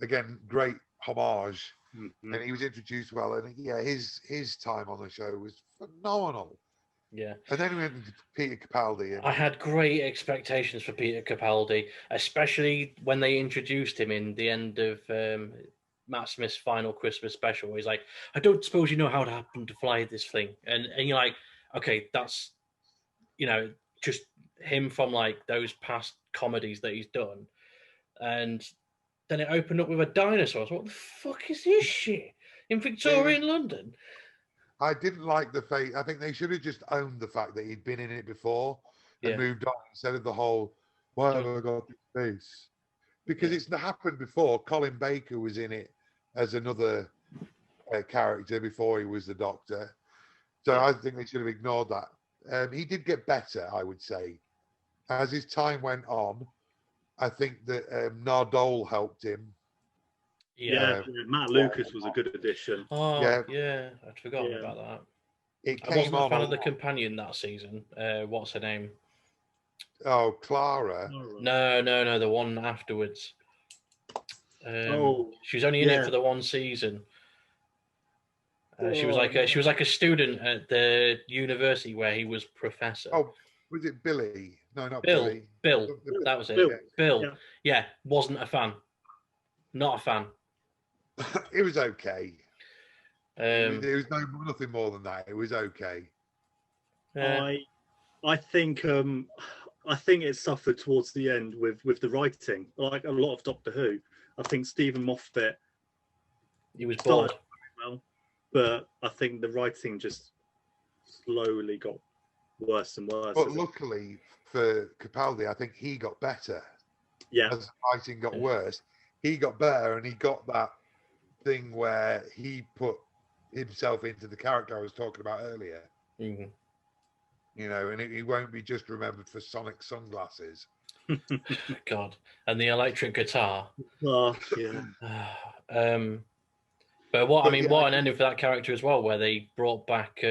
S1: Again, great homage.
S3: Mhm.
S1: And he was introduced well, and yeah, his time on the show was phenomenal.
S2: yeah.
S1: And then we went to Peter Capaldi, and
S2: I had great expectations for Peter Capaldi, especially when they introduced him in the end of Matt Smith's final Christmas special. Where he's like, "I don't suppose you know how to happen to fly this thing," and you're like, "Okay, that's just him from like those past comedies that he's done," and then it opened up with a dinosaur. I was like, what the fuck is this shit in Victorian London?
S1: I didn't like the fact. I think they should have just owned the fact that he'd been in it before and
S2: Yeah.
S1: moved on instead of the whole "why have I got this face?" Because
S2: Yeah.
S1: it's happened before. Colin Baker was in it as another character before he was the Doctor, so
S2: Yeah.
S1: I think they should have ignored that. He did get better, I would say, as his time went on. I think that Nardole helped him.
S2: Yeah.
S3: Matt Lucas was a good addition.
S2: Oh,
S1: Yeah.
S2: yeah. I'd forgotten
S3: Yeah.
S2: about that.
S1: It
S2: I
S1: came
S2: wasn't a
S1: on
S2: fan
S1: a
S2: of the
S1: lot.
S2: companion that season. What's her name?
S1: Oh, Clara.
S2: No, the one afterwards. She was only in it for the one season. She was like a student at the university where he was professor.
S1: Oh, was it Billy? No, not
S2: Bill.
S1: Billy.
S2: Bill. That was it.
S3: Bill.
S2: Bill. Yeah, wasn't a fan. Not a fan.
S1: It was okay.
S2: Um,
S1: There was nothing more than that. It was okay.
S3: I think it suffered towards the end with the writing, like a lot of Doctor Who. I think Stephen Moffat
S2: he was bored.
S3: Well, but I think the writing just slowly got worse and worse.
S1: But luckily for Capaldi, I think he got better.
S3: Yeah.
S1: As the writing got worse, he got better, and he got that thing where he put himself into the character I was talking about earlier.
S2: Mm-hmm.
S1: And he won't be just remembered for Sonic sunglasses.
S2: God, and the electric guitar.
S3: Oh, yeah.
S2: But what an ending for that character as well, where they brought back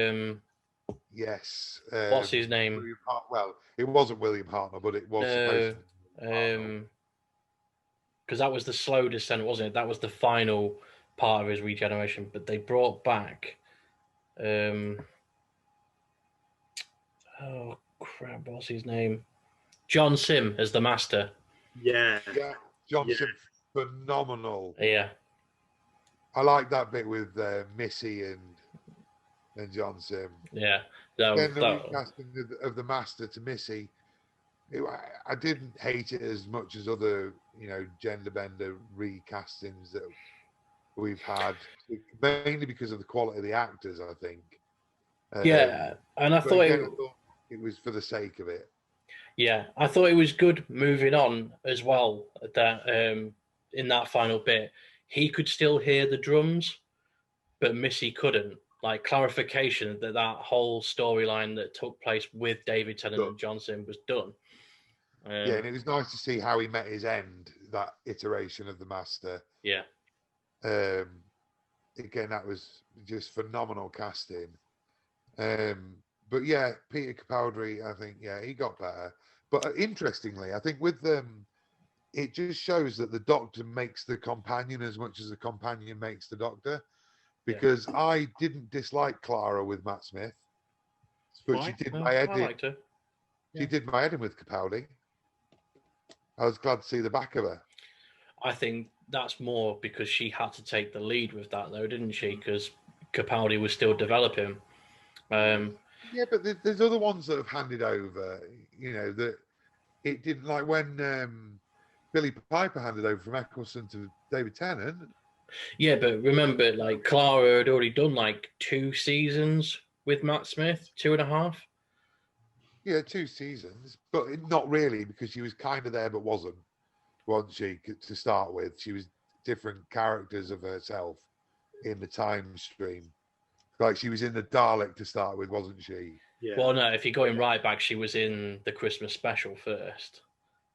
S1: yes.
S2: What's his name?
S1: Well, it wasn't William Hartnell, but it was supposed to be
S2: because that was the slow descent, wasn't it? That was the final part of his regeneration. But they brought back oh crap, what's his name? John Sim as the Master.
S3: Yeah.
S1: John Sim, phenomenal.
S2: Yeah.
S1: I like that bit with Missy and John Sim.
S2: Yeah.
S1: Then the recasting of the Master to Missy, I didn't hate it as much as other, gender bender recastings that we've had, mainly because of the quality of the actors, I think.
S2: And I thought
S1: it was for the sake of it.
S2: Yeah, I thought it was good moving on as well. That in that final bit, he could still hear the drums, but Missy couldn't. Like clarification that whole storyline that took place with David Tennant and Johnson was done.
S1: And it was nice to see how he met his end. That iteration of the Master.
S2: Yeah.
S1: Again, that was just phenomenal casting. But yeah, Peter Capaldi, I think, he got better. But interestingly, I think with them, it just shows that the Doctor makes the companion as much as the companion makes the Doctor. Because I didn't dislike Clara with Matt Smith, but she did my head in.
S2: I liked her.
S1: She did my head in with Capaldi. I was glad to see the back of her.
S2: I think that's more because she had to take the lead with that, though, didn't she? Because Capaldi was still developing.
S1: Yeah, but there's other ones that have handed over, that it didn't, like when Billy Piper handed over from Eccleston to David Tennant.
S2: Yeah, but remember, like, Clara had already done, 2 seasons with Matt Smith, 2.5.
S1: Yeah, 2 seasons, but not really, because she was kind of there but wasn't she, to start with? She was different characters of herself in the time stream. Like she was in the Dalek to start with, wasn't she?
S3: Yeah.
S2: Well, no, if you're going right back, she was in the Christmas special first.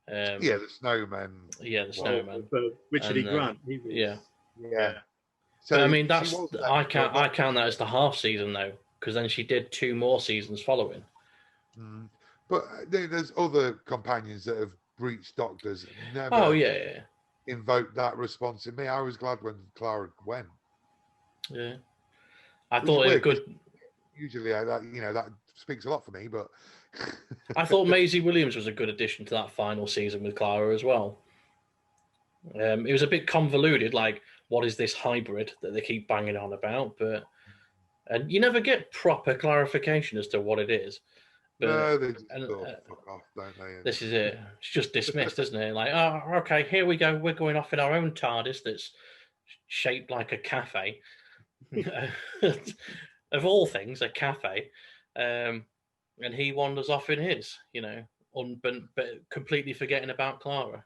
S1: Yeah, the Snowman.
S2: Yeah, the
S1: Well,
S2: Snowman.
S3: Richard E.
S2: And,
S3: Grant. He was,
S2: yeah.
S1: Yeah. So
S2: But I mean,
S1: she was there,
S2: I
S1: but
S2: count that as the half season though, because then she did 2 more seasons following.
S1: But there's other companions that have breached Doctors. Never
S2: Oh yeah.
S1: invoked that response in me. I was glad when Clara went.
S2: Yeah. I
S1: Which
S2: thought
S1: is
S2: it
S1: weird,
S2: was
S1: 'cause
S2: good.
S1: Usually, that speaks a lot for me. But
S2: I thought Maisie Williams was a good addition to that final season with Clara as well. It was a bit convoluted, like what is this hybrid that they keep banging on about, and you never get proper clarification as to what it is. But,
S1: no, they just
S2: and,
S1: sort of fuck off, don't they? And
S2: this is it. It's just dismissed, isn't it? Like, oh, okay, here we go. We're going off in our own TARDIS that's shaped like a cafe. Of all things, a cafe. And he wanders off in his, but completely forgetting about Clara.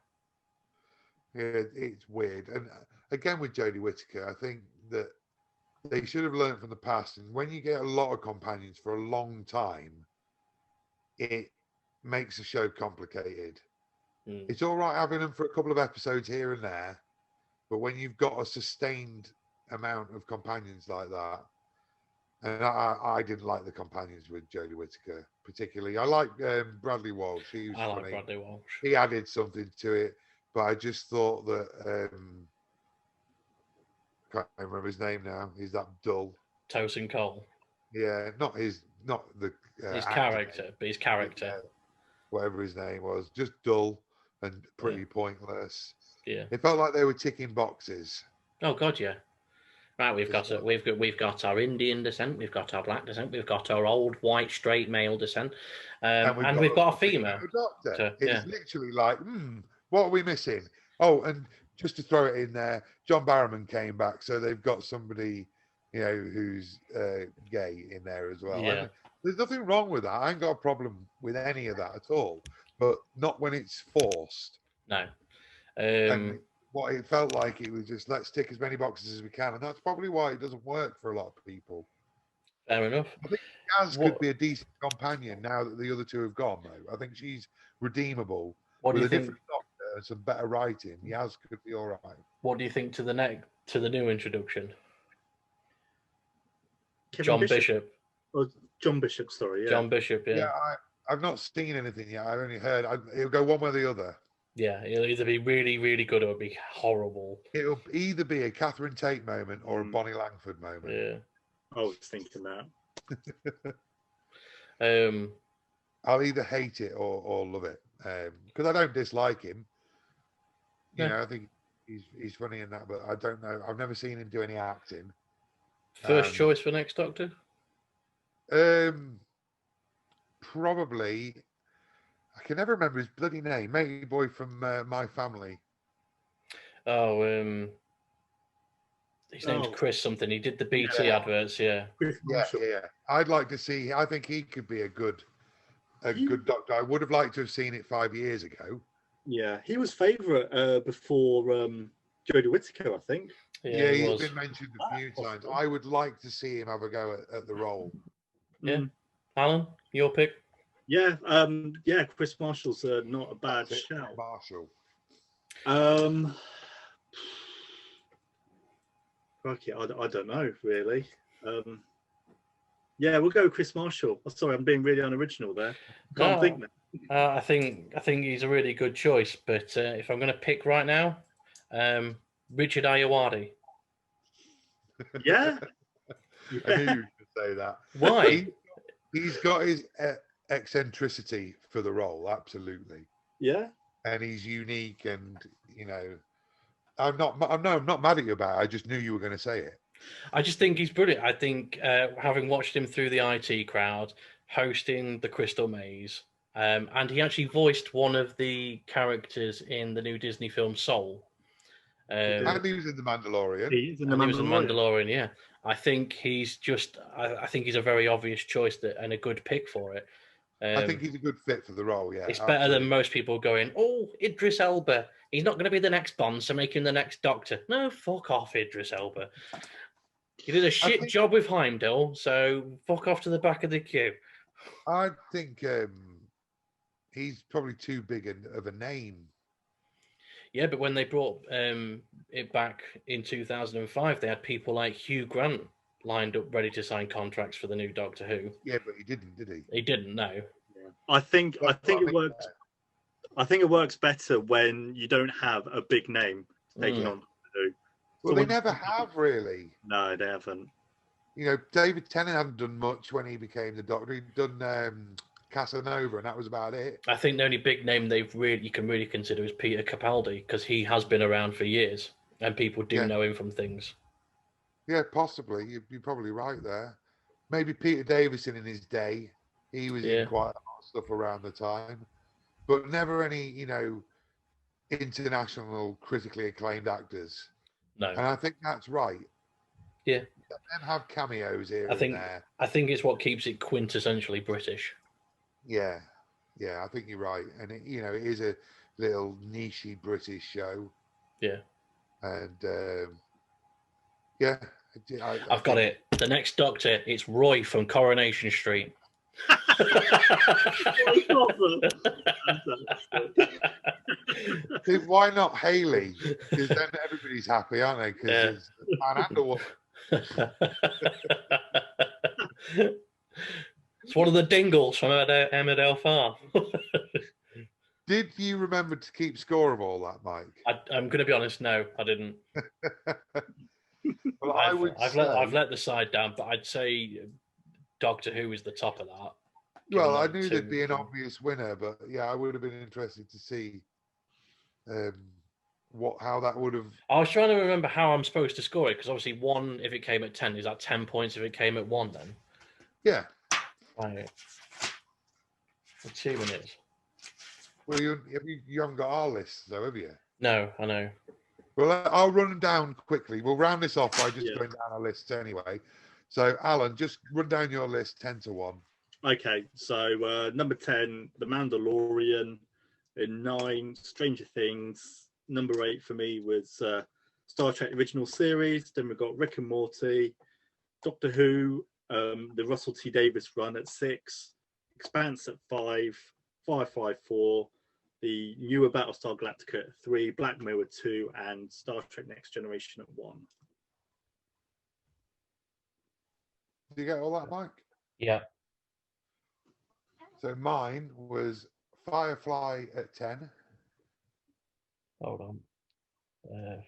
S1: yeah, it's weird. And again, with Jodie Whittaker, I think that they should have learned from the past. And when you get a lot of companions for a long time, it makes the show complicated. It's all right having them for a couple of episodes here and there, but when you've got a sustained amount of companions like that, and I didn't like the companions with Jodie Whittaker particularly. I like Bradley Walsh. He was funny.
S2: Like Bradley Walsh.
S1: He added something to it, but I just thought that can't remember his name now. He's that dull.
S2: Tosin Cole.
S1: Yeah, not the
S2: His
S1: actor
S2: character,
S1: name.
S2: but his character.
S1: Yeah, whatever his name was, just dull and pretty pointless.
S2: Yeah.
S1: It felt like they were ticking boxes.
S2: Oh God, yeah. Right, we've got our Indian descent, we've got our black descent, we've got our old white straight male descent, and we've got a female
S1: doctor. It's literally like, what are we missing? Oh, and just to throw it in there, John Barrowman came back, so they've got somebody, who's gay in there as well.
S2: Yeah.
S1: And there's nothing wrong with that. I ain't got a problem with any of that at all, but not when it's forced.
S2: No.
S1: And what it felt like, it was just, let's tick as many boxes as we can, and that's probably why it doesn't work for a lot of people.
S2: Fair enough.
S1: I think Yaz could be a decent companion now that the other two have gone, though. I think she's redeemable.
S2: What do you think?
S1: Different doctor and some better writing, Yaz could be all right.
S2: What do you think to the new introduction?
S3: Kevin
S2: John Bishop.
S3: Oh, John Bishop, sorry. Yeah.
S2: John Bishop, yeah.
S1: Yeah, I've not seen anything yet. I've only heard. It'll go one way or the other.
S2: Yeah, it'll either be really, really good or it'll be horrible.
S1: It'll either be a Catherine Tate moment or a Bonnie Langford moment.
S2: Yeah.
S3: I was thinking
S2: that.
S1: I'll either hate it or love it, because I don't dislike him. I think he's funny in that, but I don't know. I've never seen him do any acting.
S2: First choice for next Doctor?
S1: Probably. I can never remember his bloody name. Matey boy from My Family.
S2: Oh, his name's Chris something. He did the BT adverts, yeah.
S1: Yeah. I'd like to see. I think he could be a good doctor. I would have liked to have seen it 5 years ago.
S3: Yeah, he was favourite before Jodie Whittaker, I think.
S1: Yeah, he's been mentioned a few times. I would like to see him have a go at the role.
S2: Yeah, Alan, your pick.
S3: Yeah, Chris Marshall's not a bad shout.
S1: Marshall.
S3: Okay, I don't know really. Yeah, we'll go with Chris Marshall. Oh, sorry, I'm being really unoriginal there. Can't think now.
S2: I think he's a really good choice, but if I'm going to pick right now, Richard Ayoade.
S3: Yeah.
S1: I knew you would say that.
S2: Why?
S1: He's got his eccentricity for the role, absolutely.
S3: Yeah.
S1: And he's unique, and I'm not mad at you about it. I just knew you were going to say it.
S2: I just think he's brilliant. I think having watched him through the IT crowd, hosting the Crystal Maze, and he actually voiced one of the characters in the new Disney film Soul.
S1: And he was in The Mandalorian.
S3: He was in The
S2: Mandalorian, yeah. I think he's just. I think he's a very obvious choice and a good pick for it.
S1: I think he's a good fit for the role. Yeah,
S2: it's better than most people going, "Oh, Idris Elba. He's not going to be the next Bond, so make him the next Doctor." No, fuck off, Idris Elba. He did a shit
S1: think-
S2: job with Heimdall, so fuck off to the back of the queue.
S1: I think he's probably too big of a name.
S2: Yeah, but when they brought it back in 2005, they had people like Hugh Grant lined up ready to sign contracts for the new Doctor Who.
S1: Yeah, but he didn't, did he?
S2: He didn't know.
S3: Yeah. I think it works. I think it works better when you don't have a big name taking on Doctor Who.
S1: Well,
S3: So
S1: they
S3: when-
S1: never have really.
S3: No, they haven't.
S1: You know, David Tennant hadn't done much when he became the Doctor. He'd done Casanova, and that was about it.
S2: I think the only big name you can really consider is Peter Capaldi, because he has been around for years and people do know him from things.
S1: Yeah, possibly. You're probably right there. Maybe Peter Davison in his day. He was in quite a lot of stuff around the time, but never any, international critically acclaimed actors.
S2: No.
S1: And I think that's right.
S2: Yeah.
S1: And have cameos here
S2: I think
S1: and there.
S2: I think it's what keeps it quintessentially British.
S1: Yeah, I think you're right. And it is a little nichey British show.
S2: Yeah.
S1: And
S2: I've got it. The next Doctor, it's Roy from Coronation Street.
S1: Why not Haley? Because then everybody's happy, aren't they? Because it's a man and a woman.
S2: It's one of the Dingles from Emmerdale Farm.
S1: Did you remember to keep score of all that, Mike?
S2: I'm going to be honest. No, I didn't.
S1: Well,
S2: I've let the side down, but I'd say Doctor Who is the top of that.
S1: Well, I knew there'd be an obvious winner, but yeah, I would have been interested to see how that would have.
S2: I was trying to remember how I'm supposed to score it, because obviously 1 if it came at 10, is that 10 points if it came at 1 then?
S1: Yeah.
S2: Right. For 2 minutes.
S1: Well, you haven't got our list, though, have you?
S2: No, I know.
S1: Well, I'll run them down quickly. We'll round this off by just going down our lists anyway. So, Alan, just run down your list 10 to 1.
S3: Okay, so number 10, The Mandalorian. In 9, Stranger Things. Number 8 for me was Star Trek Original Series. Then we've got Rick and Morty, Doctor Who, the Russell T Davies run at 6, Expanse at 5, Firefly 4, the newer Battlestar Galactica at 3, Black Mirror 2, and Star Trek Next Generation at 1.
S1: Did you get all that, Mike?
S2: Yeah.
S1: So mine was Firefly at 10.
S2: Hold on.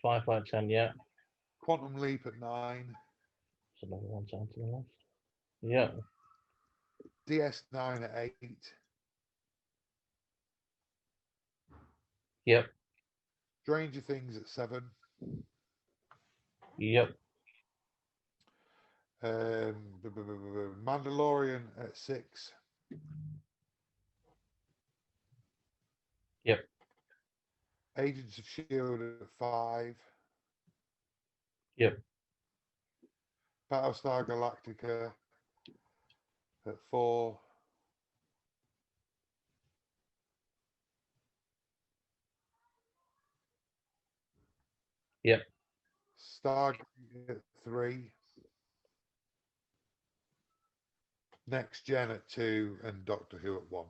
S2: Firefly at 10, yeah.
S1: Quantum Leap at 9.
S2: There's another one down to the left. Yeah.
S1: DS9 at 8.
S2: Yep.
S1: Stranger Things at 7.
S2: Yep.
S1: Mandalorian at 6.
S2: Yep.
S1: Agents of S.H.I.E.L.D. at 5.
S2: Yep.
S1: Battlestar Galactica at 4.
S2: Yep.
S1: Stargate at 3. Next Gen at 2, and Doctor Who at 1.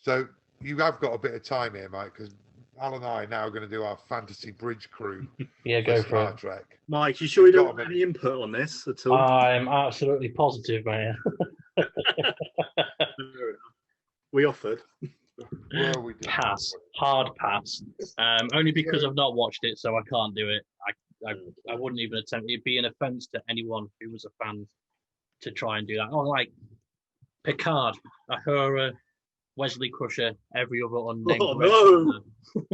S1: So you have got a bit of time here, Mike, because Alan and I are now going to do our fantasy bridge crew.
S2: Yeah, go for
S1: Star
S2: it.
S1: Trek.
S3: Mike, you sure you don't have any input on this at all?
S2: I'm absolutely positive, man.
S3: We offered.
S1: Well, we did.
S2: Pass. Hard pass. Only because I've not watched it, so I can't do it. I wouldn't even attempt. It'd be an offence to anyone who was a fan to try and do that. Oh, like Picard, Ahura, Wesley Crusher, every other unnamed.
S3: Oh no!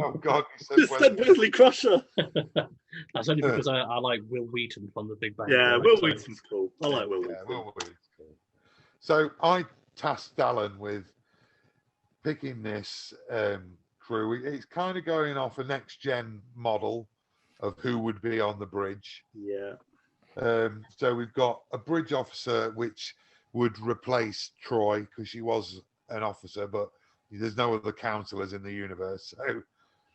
S1: Oh God,
S3: you said Wesley Crusher.
S2: That's only because I like Will Wheaton from The Big Bang.
S3: Yeah, Will Wheaton's cool. I like Will Wheaton.
S1: Will Wheaton's cool. So I tasked Alan with picking this crew. It's kind of going off a next gen model of who would be on the bridge.
S3: Yeah.
S1: So we've got a bridge officer which would replace Troy because she was an officer, but there's no other counselors in the universe, so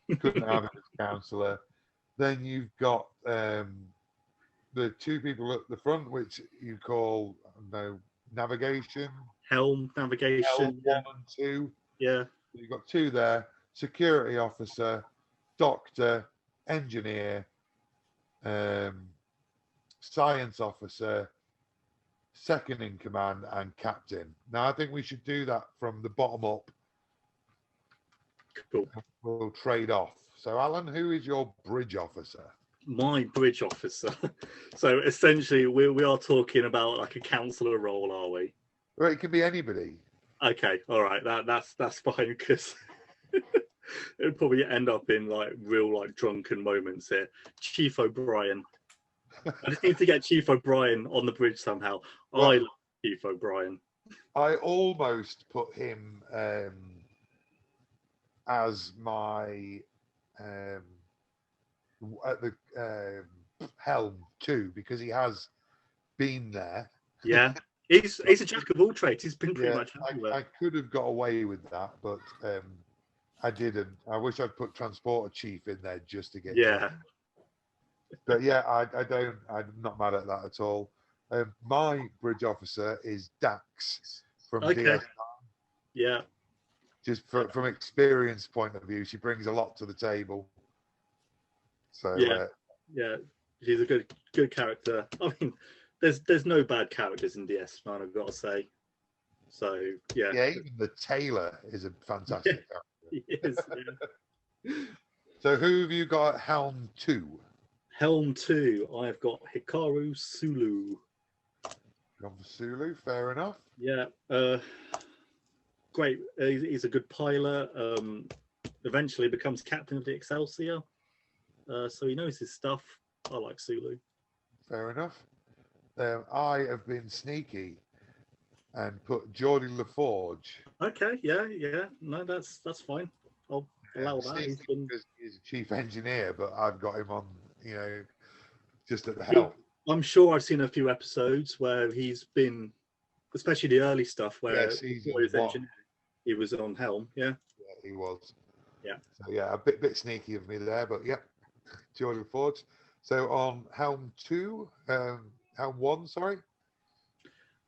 S1: you couldn't have a counselor. Then you've got the two people at the front, which you call navigation,
S3: Helm, navigation.
S1: L1 and 2.
S3: Yeah.
S1: You've got two there: security officer, doctor, engineer, science officer, second in command, and captain. Now, I think we should do that from the bottom up.
S3: Cool.
S1: We'll trade off. So, Alan, who is your bridge officer?
S3: My bridge officer. So essentially, we are talking about like a councillor role, are we?
S1: Well, it can be anybody.
S3: Okay, all right, that's fine, because it'd probably end up in like real like drunken moments here. Chief O'Brien. I just need to get Chief O'Brien on the bridge somehow.
S1: Well,
S3: I love Chief O'Brien.
S1: I almost put him as my at the helm too, because he has been there.
S3: Yeah, he's a jack of all trades. He's been pretty much everywhere.
S1: I could have got away with that, but I didn't. I wish I'd put transporter chief in there just to get.
S3: Yeah.
S1: But yeah, I don't. I'm not mad at that at all. My bridge officer is Dax from DS9.
S3: Yeah.
S1: Just from experience point of view, she brings a lot to the table. So
S3: yeah, she's a good character. I mean, there's no bad characters in DS9, I've got to say. So yeah.
S1: Yeah, even the tailor is a fantastic character.
S3: He is, yeah.
S1: So who have you got at Helm 2?
S3: Helm 2, I've got Hikaru Sulu.
S1: Gone for Sulu, fair enough.
S3: Yeah, great. He's a good pilot. Eventually becomes captain of the Excelsior. So he knows his stuff. I like Sulu.
S1: Fair enough. I have been sneaky and put Geordie LaForge.
S3: Okay, yeah. No, that's fine. I'll allow that.
S1: He's a chief engineer, but I've got him on, just at the helm.
S3: I'm sure I've seen a few episodes where he's been, especially the early stuff where he was on helm. Yeah,
S1: he was.
S3: Yeah.
S1: So yeah, a bit sneaky of me there, but yeah, Geordie LaForge. So on Helm 2, Helm 1, sorry.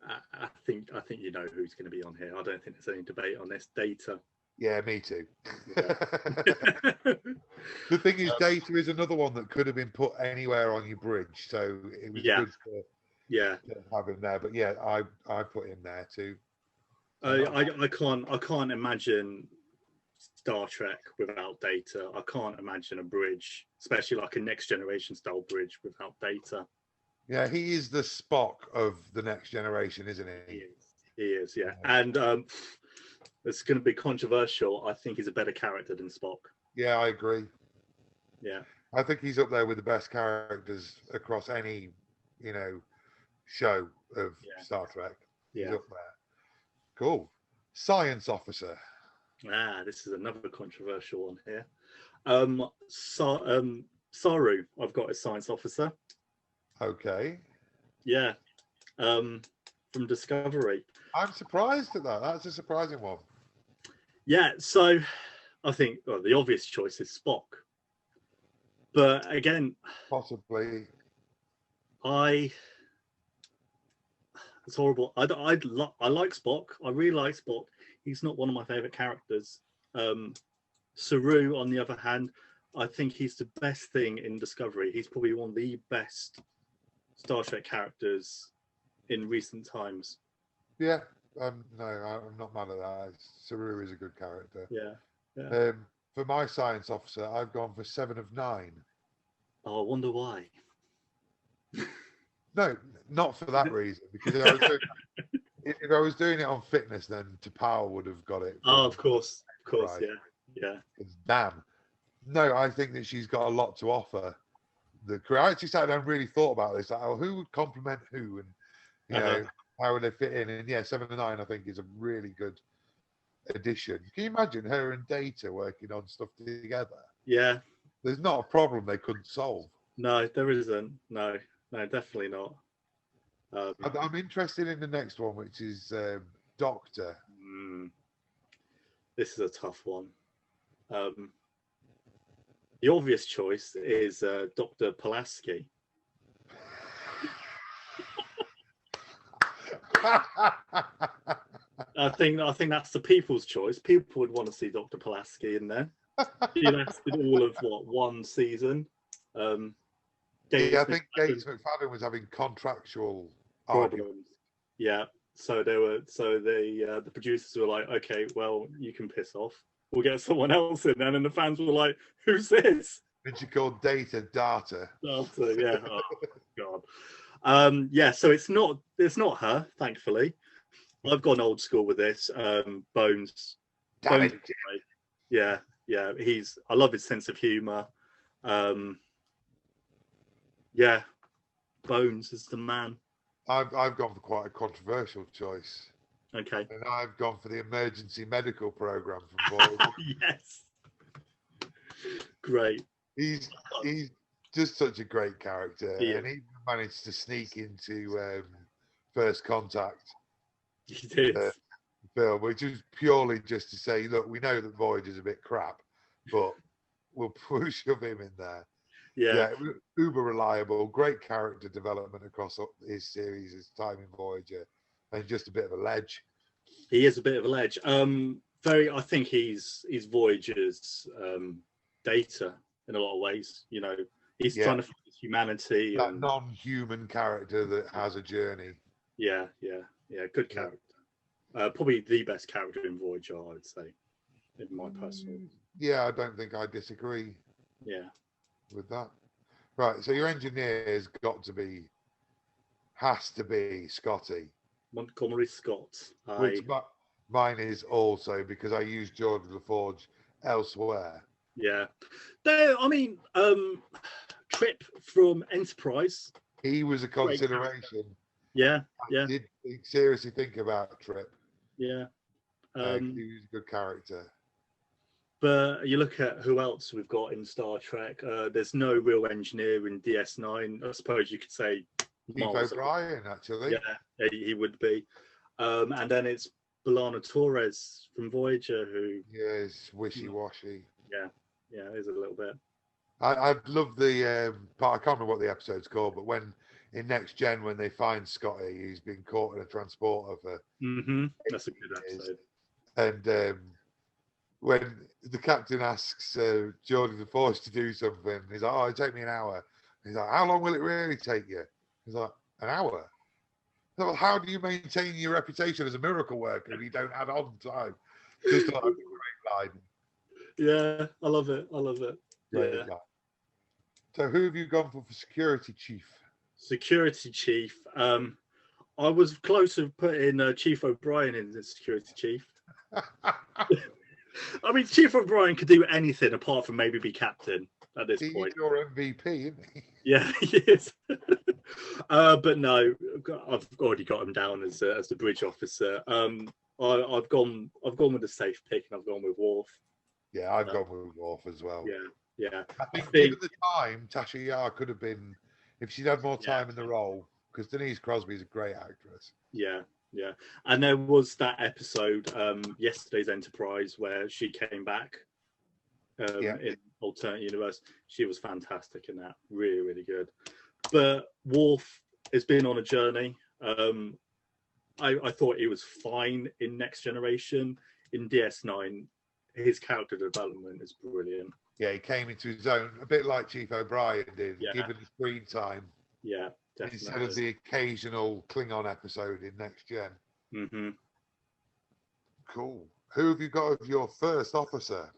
S3: I think you know who's going to be on here. I don't think there's any debate on this. Data.
S1: Yeah, me too.
S3: Yeah.
S1: The thing is, Data is another one that could have been put anywhere on your bridge, so it was good to have him there. But yeah, I put him there too.
S3: I can't imagine Star Trek without Data. I can't imagine a bridge, especially like a Next Generation style bridge, without Data.
S1: Yeah, he is the Spock of the Next Generation, isn't he?
S3: He is, yeah. And it's going to be controversial. I think he's a better character than Spock.
S1: Yeah, I agree.
S3: Yeah.
S1: I think he's up there with the best characters across any, show of Star Trek. He's up there. Cool. Science officer.
S3: This is another controversial one here. Saru, I've got as science officer.
S1: Okay.
S3: Yeah. From Discovery.
S1: I'm surprised at that. That's a surprising one.
S3: Yeah, so I think the obvious choice is Spock. But again,
S1: possibly.
S3: It's horrible. I like Spock. I really like Spock. He's not one of my favorite characters. Saru, on the other hand, I think he's the best thing in Discovery. He's probably one of the best Star Trek characters in recent times.
S1: Yeah, no, I'm not mad at that. Saru is a good character.
S3: Yeah.
S1: For my science officer, I've gone for 7 of 9.
S3: Oh, I wonder why.
S1: No, not for that reason. Because if I was doing it on fitness, then T'Pau would have got it.
S3: Oh, of course,
S1: right.
S3: Yeah.
S1: Damn. No, I think that she's got a lot to offer. I actually sat down and really thought about this. Like, who would complement who, and how would they fit in? And yeah, 7 of 9, I think, is a really good addition. Can you imagine her and Data working on stuff together?
S3: Yeah.
S1: There's not a problem they couldn't solve.
S3: No, there isn't. No, definitely not.
S1: I'm interested in the next one, which is Doctor.
S3: This is a tough one. The obvious choice is Dr. Pulaski. I think that's the people's choice. People would want to see Dr. Pulaski in there. He lasted all of one season.
S1: Yeah, I think Gates McFadden was having contractual arguments.
S3: problems. Yeah, so the producers were like, okay, well, you can piss off. We'll get someone else in then, and the fans were like, who's this?
S1: And she called Data.
S3: Data, yeah. Oh God. Yeah, so it's not her, thankfully. I've gone old school with this. Bones.
S1: Damn
S3: Bones,
S1: it.
S3: yeah. I love his sense of humor. Yeah, Bones is the man.
S1: I've gone for quite a controversial choice.
S3: Okay.
S1: And I've gone for the emergency medical program from Voyager.
S3: Yes. Great.
S1: He's just such a great character,
S3: Yeah.
S1: and he managed to sneak into First Contact
S3: He did.
S1: film, which is purely just to say, look, we know that Voyager's a bit crap, but we'll shove him in there.
S3: Yeah.
S1: Uber reliable, great character development across his series, his time in Voyager, and just a bit of a ledge.
S3: He is a bit of a ledge. I think he's Voyager's Data in a lot of ways. You know, he's trying to find his humanity.
S1: That non-human character that has a journey.
S3: Yeah. Good character. Probably the best character in Voyager, I would say, in my personal.
S1: Yeah, I don't think I disagree.
S3: Yeah.
S1: With that. Right, so your engineer's has to be Scotty.
S3: Montgomery Scott.
S1: Which mine is also, because I use George LaForge elsewhere.
S3: Yeah. Trip from Enterprise.
S1: He was a consideration.
S3: Yeah.
S1: I did seriously think about Trip.
S3: Yeah.
S1: He was a good character.
S3: But you look at who else we've got in Star Trek. There's no real engineer in DS9. I suppose you could say
S1: Chief O'Brien, actually.
S3: Yeah, he would be. And then it's B'Elanna Torres from Voyager, who
S1: is wishy-washy.
S3: Yeah, is a little bit.
S1: I love the part. I can't remember what the episode's called, but when in Next Gen, when they find Scotty, he's been caught in a transporter for.
S3: That's a good episode.
S1: And when the captain asks Geordi LaForge to do something, he's like, "Oh, it'll take me an hour." He's like, "How long will it really take you?" He's like, "An hour." So, well, how do you maintain your reputation as a miracle worker if you don't add on time? Just like a great line.
S3: Yeah, I love it.
S1: Great
S3: Yeah.
S1: line. So, who have you gone for security chief?
S3: Security chief. I was close to putting Chief O'Brien in the security chief. I mean, Chief O'Brien could do anything apart from maybe be captain at this point.
S1: He's your MVP, isn't he?
S3: Yeah, he is. But no, I've already got him down as the bridge officer. I've gone with a safe pick, and I've gone with Worf.
S1: Yeah, I've gone with Worf as well.
S3: Yeah.
S1: I think given the time, Tasha Yar could have been, if she'd had more time in the role, because Denise Crosby is a great actress.
S3: Yeah. And there was that episode, Yesterday's Enterprise, where she came back in alternate universe. She was fantastic in that. Really, really good. But Worf has been on a journey. I thought he was fine in Next Generation. In DS9, his character development is brilliant.
S1: Yeah, he came into his own, a bit like Chief O'Brien did, given the screen time.
S3: Yeah, definitely.
S1: Instead of the occasional Klingon episode in Next Gen. Cool. Who have you got as your first officer?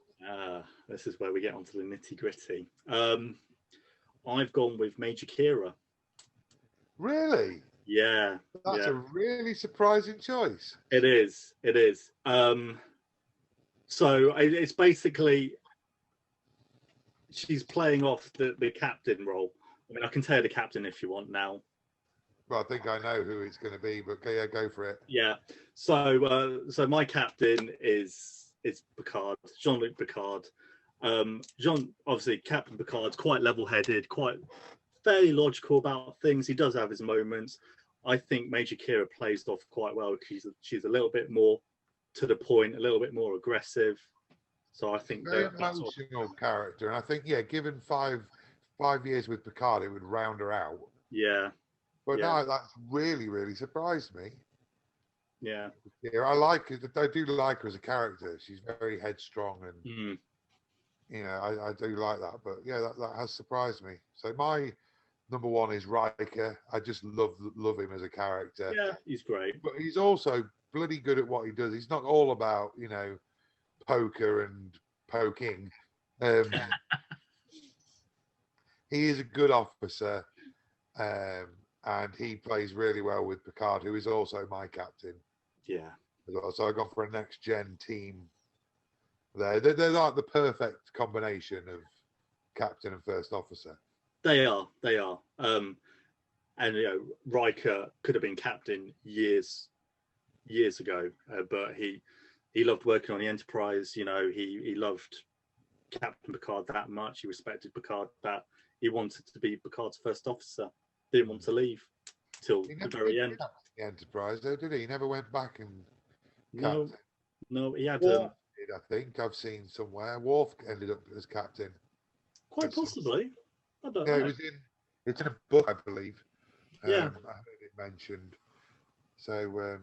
S3: This is where we get onto the nitty gritty. I've gone with Major Kira.
S1: Really?
S3: Yeah.
S1: That's a really surprising choice.
S3: It is. So it's basically she's playing off the captain role. I mean, I can tell you the captain if you want now.
S1: Well, I think I know who it's going to be, but yeah, go for it.
S3: Yeah. So my captain is Picard, Jean-Luc Picard. Obviously, Captain Picard's quite level-headed, quite fairly logical about things. He does have his moments. I think Major Kira plays off quite well because she's a little bit more to the point, a little bit more aggressive. So I think
S1: very emotional character, and I think given five years with Picard, it would round her out.
S3: Yeah.
S1: But no, that's really, really surprised me.
S3: Yeah.
S1: Yeah, I like it. I do like her as a character. She's very headstrong, and I do like that. But yeah, that has surprised me. So my number one is Riker. I just love him as a character.
S3: Yeah, he's great.
S1: But he's also bloody good at what he does. He's not all about poker and poking. He is a good officer, and he plays really well with Picard, who is also my captain.
S3: Yeah.
S1: So I've gone for a next gen team. They're like the perfect combination of captain and first officer.
S3: They are. And Riker could have been captain years ago, but he loved working on the Enterprise. He loved Captain Picard that much. He respected Picard that he wanted to be Picard's first officer. Didn't want to leave till the very end.
S1: The Enterprise, though, did he? He never went back and
S3: captain. No, he had.
S1: I think I've seen somewhere Worf ended up as captain.
S3: Quite possibly. I don't
S1: know. It's in a book, I believe.
S3: Yeah.
S1: I heard it mentioned. So,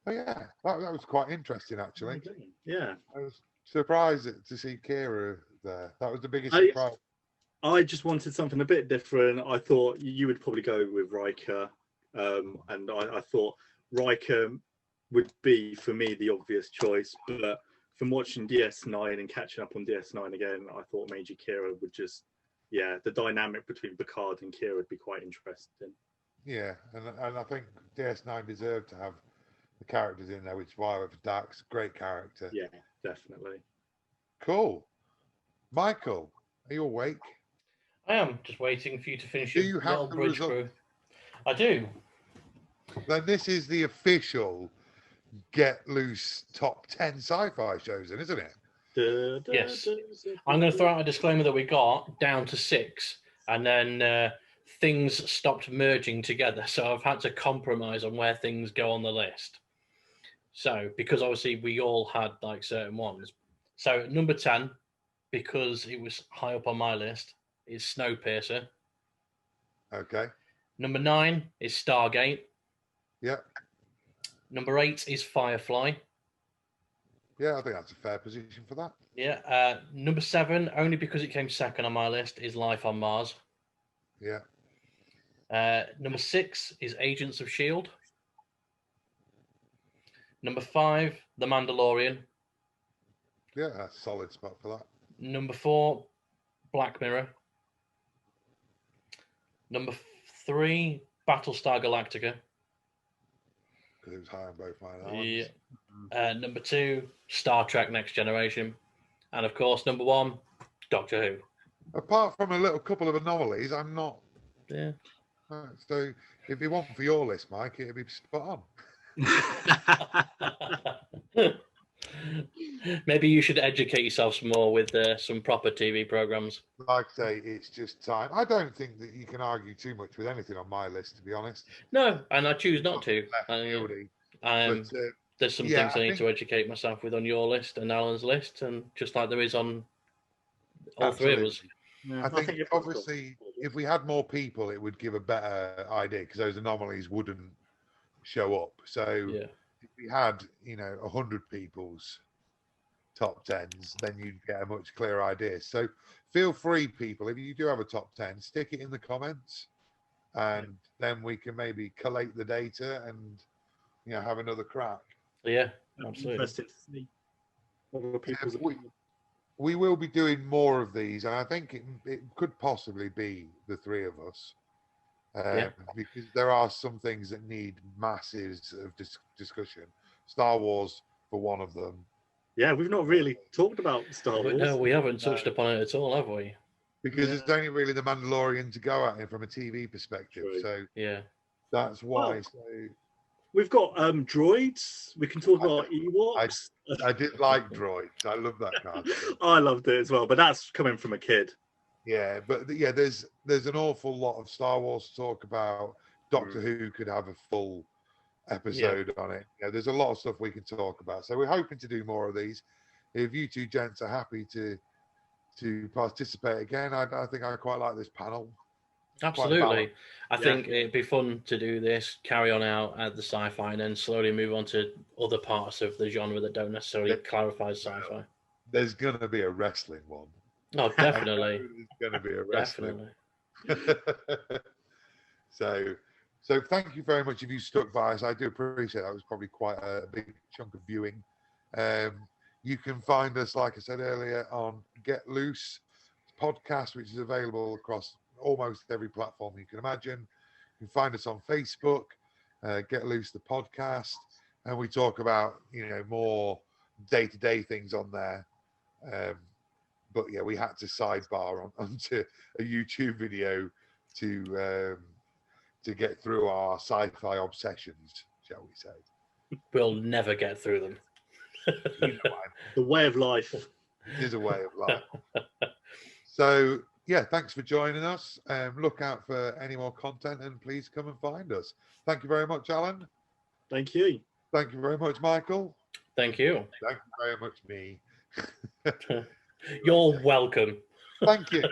S1: yeah, that was quite interesting, actually.
S3: Yeah.
S1: I was surprised to see Kira there. That was the biggest surprise.
S3: I just wanted something a bit different. I thought you would probably go with Riker, and I thought Riker would be, for me, the obvious choice. But from watching DS9 and catching up on DS9 again, I thought Major Kira would just, the dynamic between Picard and Kira would be quite interesting.
S1: Yeah, and I think DS9 deserved to have the characters in there, which is why I went for Dax. Great character.
S3: Yeah, definitely.
S1: Cool. Michael, are you awake?
S2: I am just waiting for you to finish
S1: Do
S2: your
S1: you have the
S2: bridge
S1: result?
S2: crew. I do. Then
S1: this is the official Get Loose top 10 sci-fi shows, isn't it?
S2: Yes. I'm going to throw out a disclaimer that we got down to 6, and then things stopped merging together. So I've had to compromise on where things go on the list. So, because obviously we all had like certain ones. So number 10, because it was high up on my list, is Snowpiercer.
S1: Okay.
S2: Number 9 is Stargate.
S1: Yep.
S2: Number 8 is Firefly.
S1: Yeah, I think that's a fair position for that.
S2: Yeah. Number 7, only because it came second on my list, is Life on Mars.
S1: Yeah.
S2: Number 6 is Agents of S.H.I.E.L.D. Number 5, The Mandalorian.
S1: Yeah, that's a solid spot for that.
S2: Number 4, Black Mirror. Number 3, Battlestar Galactica.
S1: Because it was high on both mine.
S2: Yeah. Number 2, Star Trek Next Generation. And of course, number 1, Doctor Who.
S1: Apart from a little couple of anomalies, I'm not.
S2: Yeah.
S1: So if you want for your list, Mike, it'd be spot
S2: on. Maybe you should educate yourself some more with some proper TV programs.
S1: Like I say, it's just time. I don't think that you can argue too much with anything on my list, to be honest.
S2: No, and I choose not to. There's some things I need to educate myself with on your list and Alan's list, and just like there is on all three of us.
S1: Yeah, I think obviously if we had more people, it would give a better idea because those anomalies wouldn't show up. So if we had, 100 people's top 10s, then you'd get a much clearer idea. So feel free, people, if you do have a top 10, stick it in the comments, and then we can maybe collate the data and have another crack.
S2: Yeah, absolutely.
S3: Interesting to see what people's
S1: we will be doing more of these, and I think it could possibly be the three of us, because there are some things that need masses of discussion. Star Wars, for one of them.
S3: Yeah, we've not really talked about Star Wars.
S2: No, we haven't touched upon it at all, have we?
S1: Because it's only really the Mandalorian to go at it from a TV perspective. True. So that's why.
S3: Well, we've got droids. We can talk about Ewoks.
S1: I did like droids. I love that card.
S3: I loved it as well, but that's coming from a kid.
S1: Yeah, but there's an awful lot of Star Wars to talk about. Doctor Who could have a full episode on it. There's a lot of stuff we can talk about. So we're hoping to do more of these. If you two gents are happy to participate again, I think I quite like this panel.
S2: Absolutely.
S1: balanced.
S2: I think it'd be fun to do this, carry on out at the sci-fi, and then slowly move on to other parts of the genre that don't necessarily clarify sci-fi.
S1: There's going to be a wrestling one.
S2: Oh, definitely.
S1: There's going to be a wrestling.
S2: Definitely.
S1: So thank you very much if you stuck by us. I do appreciate that. It was probably quite a big chunk of viewing. You can find us, like I said earlier, on Get Loose podcast, which is available across almost every platform you can imagine. You can find us on Facebook, Get Loose the podcast, and we talk about more day-to-day things on there. But yeah, we had to sidebar onto a YouTube video to get through our sci-fi obsessions, shall we say?
S2: We'll never get through them.
S3: The way of life.
S1: It is a way of life. So yeah, thanks for joining us. Look out for any more content, and please come and find us. Thank you very much, Alan.
S3: Thank you.
S1: Thank you very much, Michael.
S2: Thank you.
S1: Thank you very much, me.
S2: You're welcome.
S1: Thank you.